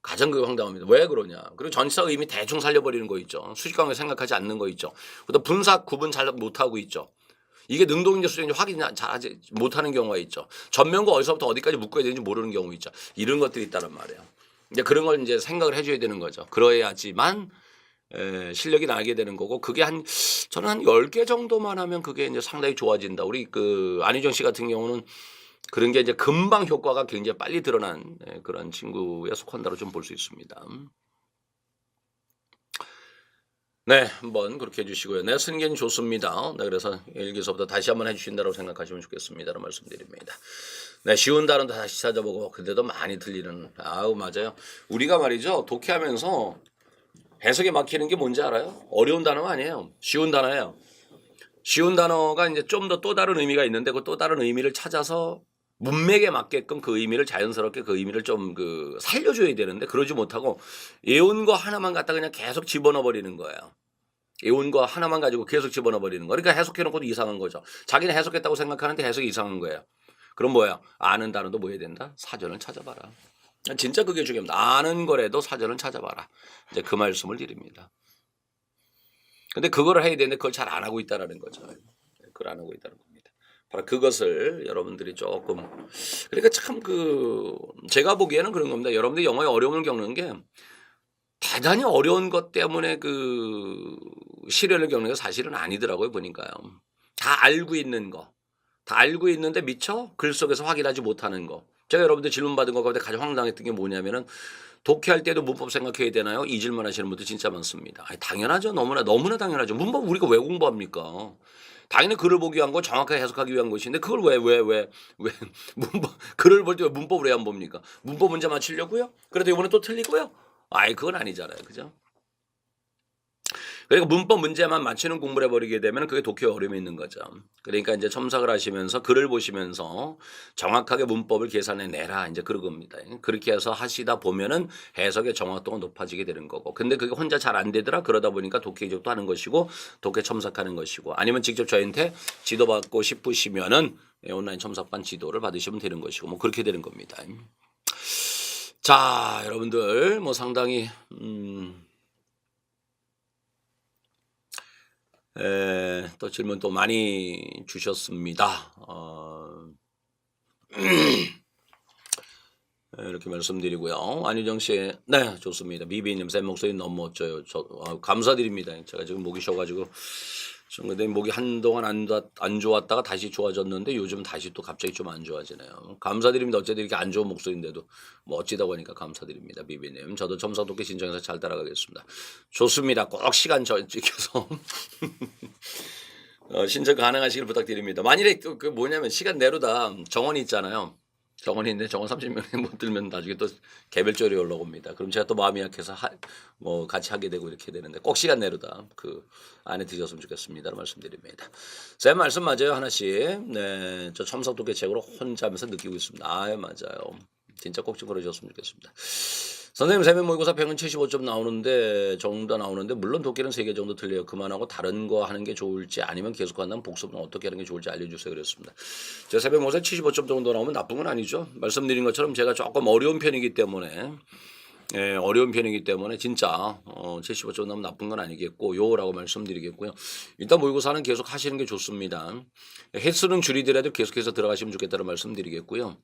가장 그게 황당합니다. 왜 그러냐. 그리고 전치사 의미 대충 살려버리는 거 있죠. 수식관계 생각하지 않는 거 있죠. 그다음 분사 구분 잘 못하고 있죠. 이게 능동인지 수동인지 확인 잘하지 못하는 경우가 있죠. 전면과 어디서부터 어디까지 묶어야 되는지 모르는 경우 있죠. 이런 것들이 있다는 말이에요. 이제 그런 걸 이제 생각을 해줘야 되는 거죠. 그래야지만 실력이 나게 되는 거고 그게 저는 한 10개 정도만 하면 그게 이제 상당히 좋아진다. 우리 그 안희정 씨 같은 경우는 그런 게 이제 금방 효과가 굉장히 빨리 드러난 그런 친구에 속한다로 좀 볼 수 있습니다. 네, 한번 그렇게 해주시고요. 네, 승계는 좋습니다. 네, 그래서 여기서부터 다시 한번 해주신다고 생각하시면 좋겠습니다라는 말씀드립니다. 네, 쉬운 단어도 다시 찾아보고 근데도 많이 틀리는. 아우 맞아요. 우리가 말이죠 독해하면서 해석에 막히는 게 뭔지 알아요? 어려운 단어가 아니에요. 쉬운 단어예요. 쉬운 단어가 이제 좀 더 또 다른 의미가 있는데 그 또 다른 의미를 찾아서 문맥에 맞게끔 그 의미를 자연스럽게 그 의미를 좀 그 살려줘야 되는데 그러지 못하고 예온 거 하나만 갖다 그냥 계속 집어넣어 버리는 거예요. 예온 거 하나만 가지고 계속 집어넣어 버리는 거. 그러니까 해석해놓고도 이상한 거죠. 자기는 해석했다고 생각하는데 해석이 이상한 거예요. 그럼 뭐야? 아는 단어도 뭐 해야 된다? 사전을 찾아봐라. 진짜 그게 중요합니다. 아는 거라도 사전을 찾아봐라. 이제 그 말씀을 드립니다. 근데 그거를 해야 되는데 그걸 잘 안 하고 있다라는 거죠. 그걸 안 하고 있다는 겁니다. 바로 그것을 여러분들이 조금 그러니까 참 제가 보기에는 그런 겁니다. 여러분들이 영어에 어려움을 겪는 게 대단히 어려운 것 때문에 시련을 겪는 게 사실은 아니더라고요 보니까요. 다 알고 있는 거. 다 알고 있는데 미처 글 속에서 확인하지 못하는 거. 제가 여러분들 질문 받은 거 가운데 가장 황당했던 게 뭐냐면은 독해할 때도 문법 생각해야 되나요? 이 질문 하시는 분들 진짜 많습니다. 아니, 당연하죠. 너무나 당연하죠. 문법 우리가 왜 공부합니까? 당연히 글을 보기 위한 건 정확하게 해석하기 위한 것인데 그걸 왜 문법 글을 볼 때 왜 문법을 왜 안 봅니까? 문법 문제 맞추려고요? 그래도 이번에 또 틀리고요? 아이 그건 아니잖아요. 그죠? 그러니까 문법 문제만 맞추는 공부를 해버리게 되면 그게 독해에 어려움이 있는 거죠. 그러니까 이제 첨삭을 하시면서 글을 보시면서 정확하게 문법을 계산해 내라 이제 그런 겁니다. 그렇게 해서 하시다 보면은 해석의 정확도가 높아지게 되는 거고. 근데 그게 혼자 잘 안 되더라 그러다 보니까 독해 이적도 하는 것이고 독해 첨삭하는 것이고 아니면 직접 저희한테 지도 받고 싶으시면은 온라인 첨삭반 지도를 받으시면 되는 것이고 뭐 그렇게 되는 겁니다. 자 여러분들 뭐 상당히 또 질문 또 많이 주셨습니다. 이렇게 말씀드리고요. 안유정 씨, 네, 좋습니다. 미비님, 쌤 목소리 너무 멋져요. 감사드립니다. 제가 지금 목이 쉬어가지고, 근데 목이 한동안 안 좋았다가 다시 좋아졌는데 요즘 다시 또 갑자기 좀 안 좋아지네요. 감사드립니다. 어쨌든 이렇게 안 좋은 목소리인데도 멋지다고 하니까 감사드립니다. 비비님. 저도 첨삭독해 신청해서 잘 따라가겠습니다. 좋습니다. 꼭 시간 지켜서 신청 가능하시길 부탁드립니다. 만일에 뭐냐면 시간 내로다 정원이 있잖아요. 정원이 있는데 정원 30명이 못 들면 나중에 또 개별적으로 연락 옵니다. 그럼 제가 또 마음이 약해서 뭐 같이 하게 되고 이렇게 되는데 꼭 시간 내로다 안에 드셨으면 좋겠습니다. 말씀드립니다. 쌤 말씀 맞아요 하나씩. 네, 저 첨삭독해 책으로 혼자 하면서 느끼고 있습니다. 맞아요. 진짜 꼭 좀 그러셨으면 좋겠습니다. 선생님 세면 모의고사 100은 75점 정도 나오는데 물론 독해는 3개 정도 틀려요. 그만하고 다른 거 하는 게 좋을지 아니면 계속 한다면 복습은 어떻게 하는 게 좋을지 알려주세요. 그랬습니다. 제가 새벽 모의고사 75점 정도 나오면 나쁜 건 아니죠. 말씀드린 것처럼 제가 조금 어려운 편이기 때문에 진짜 75점 나오면 나쁜 건 아니겠고요라고 말씀드리겠고요. 일단 모의고사는 계속 하시는 게 좋습니다. 횟수는 줄이더라도 계속해서 들어가시면 좋겠다는 말씀드리겠고요.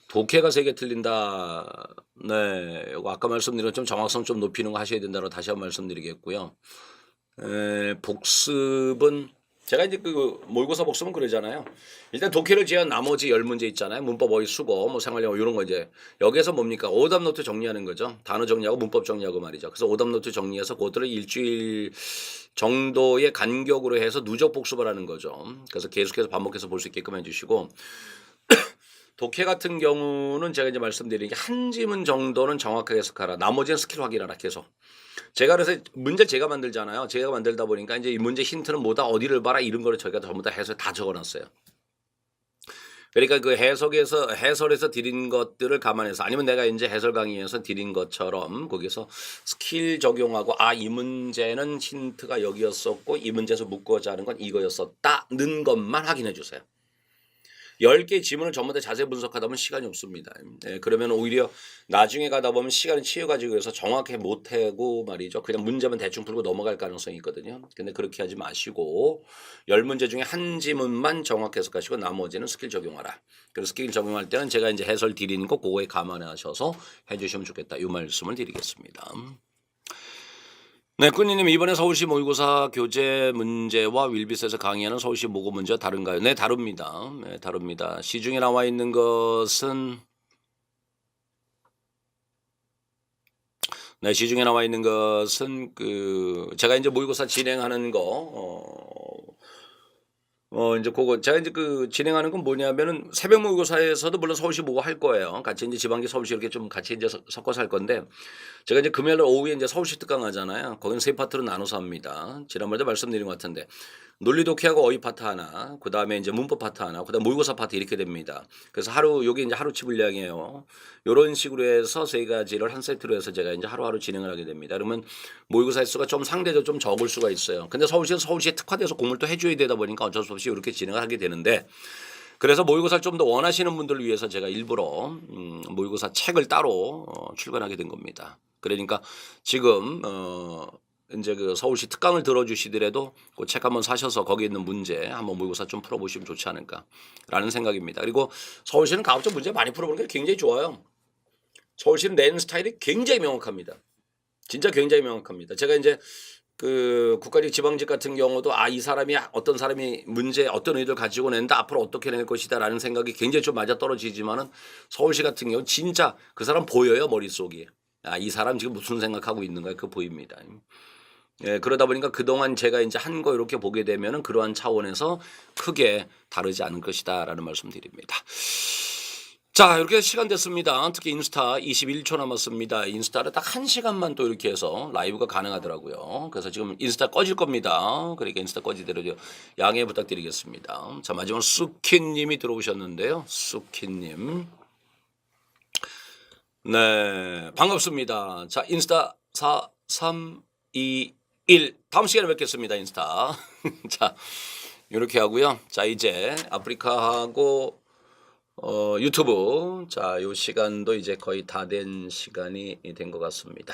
독해가 3개 틀린다. 네, 이거 아까 말씀드린 것처럼 정확성 좀 높이는 거 하셔야 된다고 다시 한번 말씀드리겠고요. 복습은 제가 이제 모의고사 복습은 그러잖아요. 일단 독해를 제한 나머지 10문제 있잖아요. 문법, 어휘, 수거, 뭐 생활영어 이런 거 이제 여기에서 뭡니까? 오답 노트 정리하는 거죠. 단어 정리하고 문법 정리하고 말이죠. 그래서 오답 노트 정리해서 그것들을 일주일 정도의 간격으로 해서 누적 복습을 하는 거죠. 그래서 계속해서 반복해서 볼 수 있게끔 해주시고. 독해 같은 경우는 제가 이제 말씀드린 게 한 지문 정도는 정확하게 해석하라. 나머지는 스킬 확인하라 계속. 제가 그래서 문제 제가 만들잖아요. 제가 만들다 보니까 이제 이 문제 힌트는 뭐다 어디를 봐라 이런 거를 저희가 전부 다 해서 다 적어놨어요. 그러니까 그 해설에서 드린 것들을 감안해서 아니면 내가 이제 해설 강의에서 드린 것처럼 거기서 스킬 적용하고 이 문제는 힌트가 여기였었고 이 문제에서 묶어자 하는 건 이거였었다는 것만 확인해 주세요. 10개 지문을 전부 다 자세히 분석하다 보면 시간이 없습니다. 그러면 오히려 나중에 가다 보면 시간이 치여가지고 해서 정확히 못하고 말이죠. 그냥 문제만 대충 풀고 넘어갈 가능성이 있거든요. 근데 그렇게 하지 마시고 10문제 중에 한 지문만 정확히 해석하시고 나머지는 스킬 적용하라. 그래서 스킬 적용할 때는 제가 이제 해설 드리는 거 그거에 감안하셔서 해주시면 좋겠다. 이 말씀을 드리겠습니다. 네, 꾸니님 이번에 서울시 모의고사 교재 문제와 윌비스에서 강의하는 서울시 모고 문제와 다른가요? 네, 다릅니다. 네, 다릅니다. 시중에 나와 있는 것은 네, 시중에 나와 있는 것은 제가 이제 모의고사 진행하는 이제 그거 제가 이제 진행하는 건 뭐냐면은 새벽 모의고사에서도 물론 서울시 모고 할 거예요. 같이 이제 지방시 서울시 이렇게 좀 같이 이제 섞어서 할 건데 제가 이제 금요일 날 오후에 이제 서울시 특강 하잖아요. 거기는 세 파트로 나눠서 합니다. 지난번에도 말씀드린 것 같은데 논리 독해하고 어휘 파트 하나, 그다음에 이제 문법 파트 하나, 그다음 모의고사 파트 이렇게 됩니다. 그래서 요게 이제 하루치 분량이에요. 요런 식으로 해서 세 가지를 한 세트로 해서 제가 이제 하루하루 진행을 하게 됩니다. 그러면 모의고사 횟수가 좀 상대적으로 좀 적을 수가 있어요. 근데 서울시는 서울시에 특화돼서 공부를 또 해줘야 되다 보니까 어쩔 수 없이 이렇게 진행을 하게 되는데 그래서 모의고사를 좀 더 원하시는 분들을 위해서 제가 일부러 모의고사 책을 따로 출간하게 된 겁니다. 그러니까 지금 이제 서울시 특강을 들어주시더라도 그 책 한번 사셔서 거기에 있는 문제 한번 모의고사 좀 풀어보시면 좋지 않을까라는 생각입니다. 그리고 서울시는 가급적 문제 많이 풀어보는 게 굉장히 좋아요. 서울시는 내는 스타일이 굉장히 명확합니다. 진짜 굉장히 명확합니다. 제가 이제 국가직 지방직 같은 경우도 이 사람이 어떤 사람이 문제 어떤 의도를 가지고 낸다 앞으로 어떻게 낼 것이다라는 생각이 굉장히 좀 맞아 떨어지지만은 서울시 같은 경우 진짜 그 사람 보여요 머릿속에. 이 사람 지금 무슨 생각하고 있는가 그거 보입니다. 예, 그러다 보니까 그동안 제가 이제 한 거 이렇게 보게 되면은 그러한 차원에서 크게 다르지 않을 것이다라는 말씀드립니다. 자, 이렇게 시간 됐습니다. 특히 인스타 21초 남았습니다. 인스타를 딱 1시간만 또 이렇게 해서 라이브가 가능하더라고요. 그래서 지금 인스타 꺼질 겁니다. 그러니까 인스타 꺼지대로 양해 부탁드리겠습니다. 자, 마지막 수키님이 들어오셨는데요. 수키님. 네, 반갑습니다. 자, 인스타 4, 3, 2, 1. 다음 시간에 뵙겠습니다. 인스타. 자, 이렇게 하고요. 자, 이제 아프리카하고 유튜브. 자, 요 시간도 이제 거의 다 된 시간이 된 것 같습니다.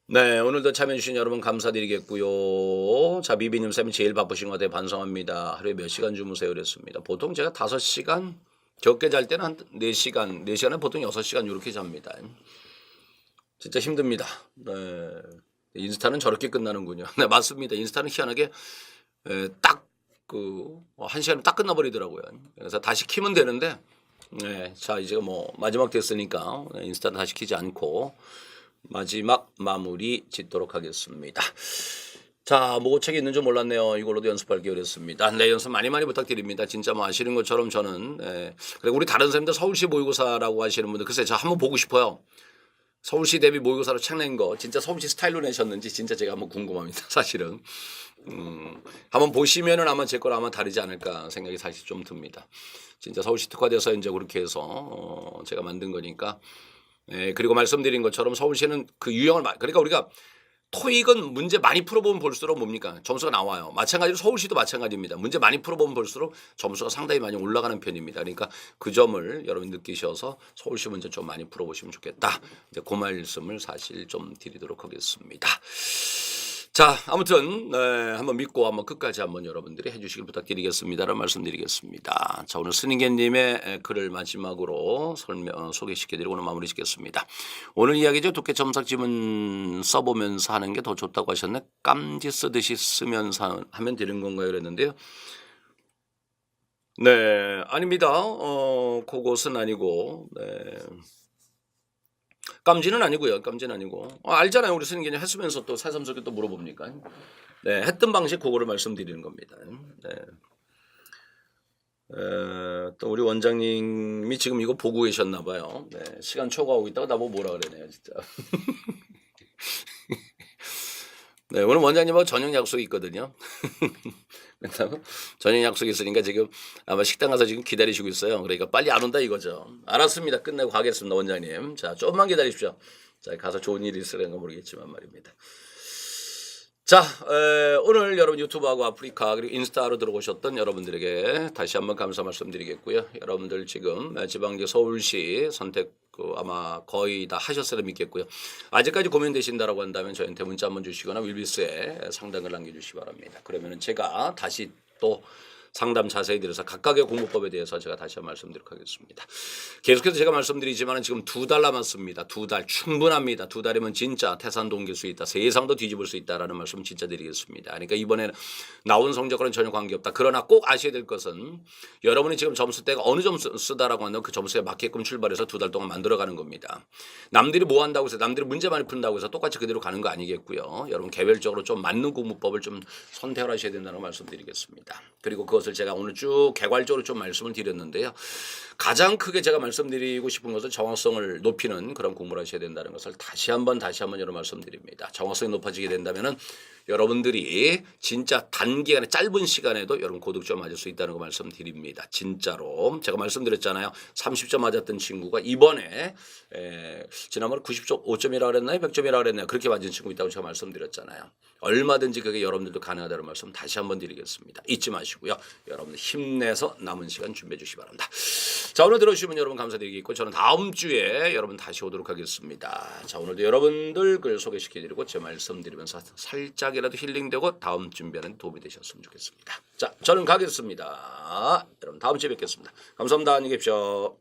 네, 오늘도 참여해주신 여러분 감사드리겠고요. 자, 미비님 쌤이 제일 바쁘신 것 같아요. 반성합니다. 하루에 몇 시간 주무세요? 그랬습니다. 보통 제가 5시간, 적게 잘 때는 한 4시간, 4시간에 보통 6시간 이렇게 잡니다. 진짜 힘듭니다. 네. 인스타는 저렇게 끝나는군요. 네, 맞습니다. 인스타는 희한하게 딱 1시간에 딱 끝나버리더라고요. 그래서 다시 키면 되는데, 네, 자, 이제 뭐 마지막 됐으니까 인스타는 다시 키지 않고 마지막 마무리 짓도록 하겠습니다. 자, 뭐 책이 있는 줄 몰랐네요. 이걸로도 연습할게 그랬습니다. 네, 연습 많이 부탁드립니다. 진짜 뭐 아시는 것처럼 저는 그리고 우리 다른 선생님들 서울시 모의고사라고 하시는 분들 글쎄 저 한번 보고 싶어요. 서울시 대비 모의고사로 책 낸 거 진짜 서울시 스타일로 내셨는지 진짜 제가 한번 궁금합니다. 사실은 한번 보시면은 아마 제 거랑 아마 다르지 않을까 생각이 사실 좀 듭니다. 진짜 서울시 특화돼서 이제 그렇게 해서 제가 만든 거니까. 그리고 말씀드린 것처럼 서울시는 그 유형을 그러니까 우리가 토익은 문제 많이 풀어보면 볼수록 뭡니까? 점수가 나와요. 마찬가지로 서울시도 마찬가지입니다. 문제 많이 풀어보면 볼수록 점수가 상당히 많이 올라가는 편입니다. 그러니까 그 점을 여러분 느끼셔서 서울시 문제 좀 많이 풀어보시면 좋겠다. 이제 그 말씀을 사실 좀 드리도록 하겠습니다. 자, 아무튼 한번 믿고 한번 끝까지 한번 여러분들이 해주시길 부탁드리겠습니다라는 말씀드리겠습니다. 자, 오늘 스님계님의 글을 마지막으로 소개시켜드리고 오늘 마무리 짓겠습니다. 오늘 이야기죠. 독해 첨삭 지문 써보면서 하는 게 더 좋다고 하셨네. 깜지 쓰듯이 쓰면서 하면 되는 건가요? 그랬는데요. 네, 아닙니다. 그것은 아니고. 네. 깜지는 아니고요. 깜지는 아니고. 알잖아요. 우리 스님께는 했으면서 또 새삼스럽게 또 물어봅니까? 네, 했던 방식 그거를 말씀드리는 겁니다. 네. 또 우리 원장님이 지금 이거 보고 계셨나 봐요. 네, 시간 초과하고 있다가 나보고 뭐라 그러네요, 진짜. 네, 오늘 원장님하고 저녁 약속이 있거든요. 저녁 약속이 있으니까 지금 아마 식당 가서 지금 기다리시고 있어요. 그러니까 빨리 안 온다 이거죠. 알았습니다. 끝내고 가겠습니다, 원장님. 자, 조금만 기다리십시오. 자, 가서 좋은 일이 있으려는 건 모르겠지만 말입니다. 자, 오늘 여러분 유튜브하고 아프리카 그리고 인스타로 들어오셨던 여러분들에게 다시 한번 감사 말씀드리겠고요. 여러분들 지금 지방지 서울시 선택 아마 거의 다 하셨으려 믿겠고요. 아직까지 고민되신다라고 한다면 저희한테 문자 한번 주시거나 윌비스에 상담을 남겨주시기 바랍니다. 그러면은 제가 다시 또 상담 자세히 드려서 각각의 공부법에 대해서 제가 다시 한번 말씀드리도록 하겠습니다. 계속해서 제가 말씀드리지만 지금 2달 남았습니다. 2달 충분합니다. 2달이면 진짜 태산도 옮길 수 있다. 세상도 뒤집을 수 있다라는 말씀 진짜 드리겠습니다. 그러니까 이번에는 나온 성적과는 전혀 관계없다. 그러나 꼭 아셔야 될 것은 여러분이 지금 점수대가 어느 점수 쓰다라고 하면 그 점수에 맞게끔 출발해서 2달 동안 만들어가는 겁니다. 남들이 뭐 한다고 해서 남들이 문제 많이 푼다고 해서 똑같이 그대로 가는 거 아니겠고요. 여러분 개별적으로 좀 맞는 공부법을 좀 선택하셔야 된다는 말씀드리겠습니다. 그리고 그것을 제가 오늘 쭉 개괄적으로 좀 말씀을 드렸는데요. 가장 크게 제가 말씀드리고 싶은 것은 정확성을 높이는 그런 공부를 하셔야 된다는 것을 다시 한번 여러 말씀드립니다. 정확성이 높아지게 된다면은 여러분들이 진짜 단기간에 짧은 시간에도 여러분 고득점 맞을 수 있다는 거 말씀드립니다. 진짜로 제가 말씀드렸잖아요. 30점 맞았던 친구가 이번에 지난번에 95점이라고 그랬나요? 100점이라고 그랬나요? 그렇게 맞은 친구 있다고 제가 말씀드렸잖아요. 얼마든지 그게 여러분들도 가능하다는 말씀 다시 한번 드리겠습니다. 잊지 마시고요. 여러분들 힘내서 남은 시간 준비해 주시기 바랍니다. 자, 오늘 들어주시면 여러분 감사드리겠고 저는 다음 주에 여러분 다시 오도록 하겠습니다. 자, 오늘도 여러분들 글 소개시켜드리고 제 말씀드리면서 살짝이라도 힐링되고 다음 준비하는 도움이 되셨으면 좋겠습니다. 자, 저는 가겠습니다. 여러분 다음 주에 뵙겠습니다. 감사합니다. 안녕히 계십시오.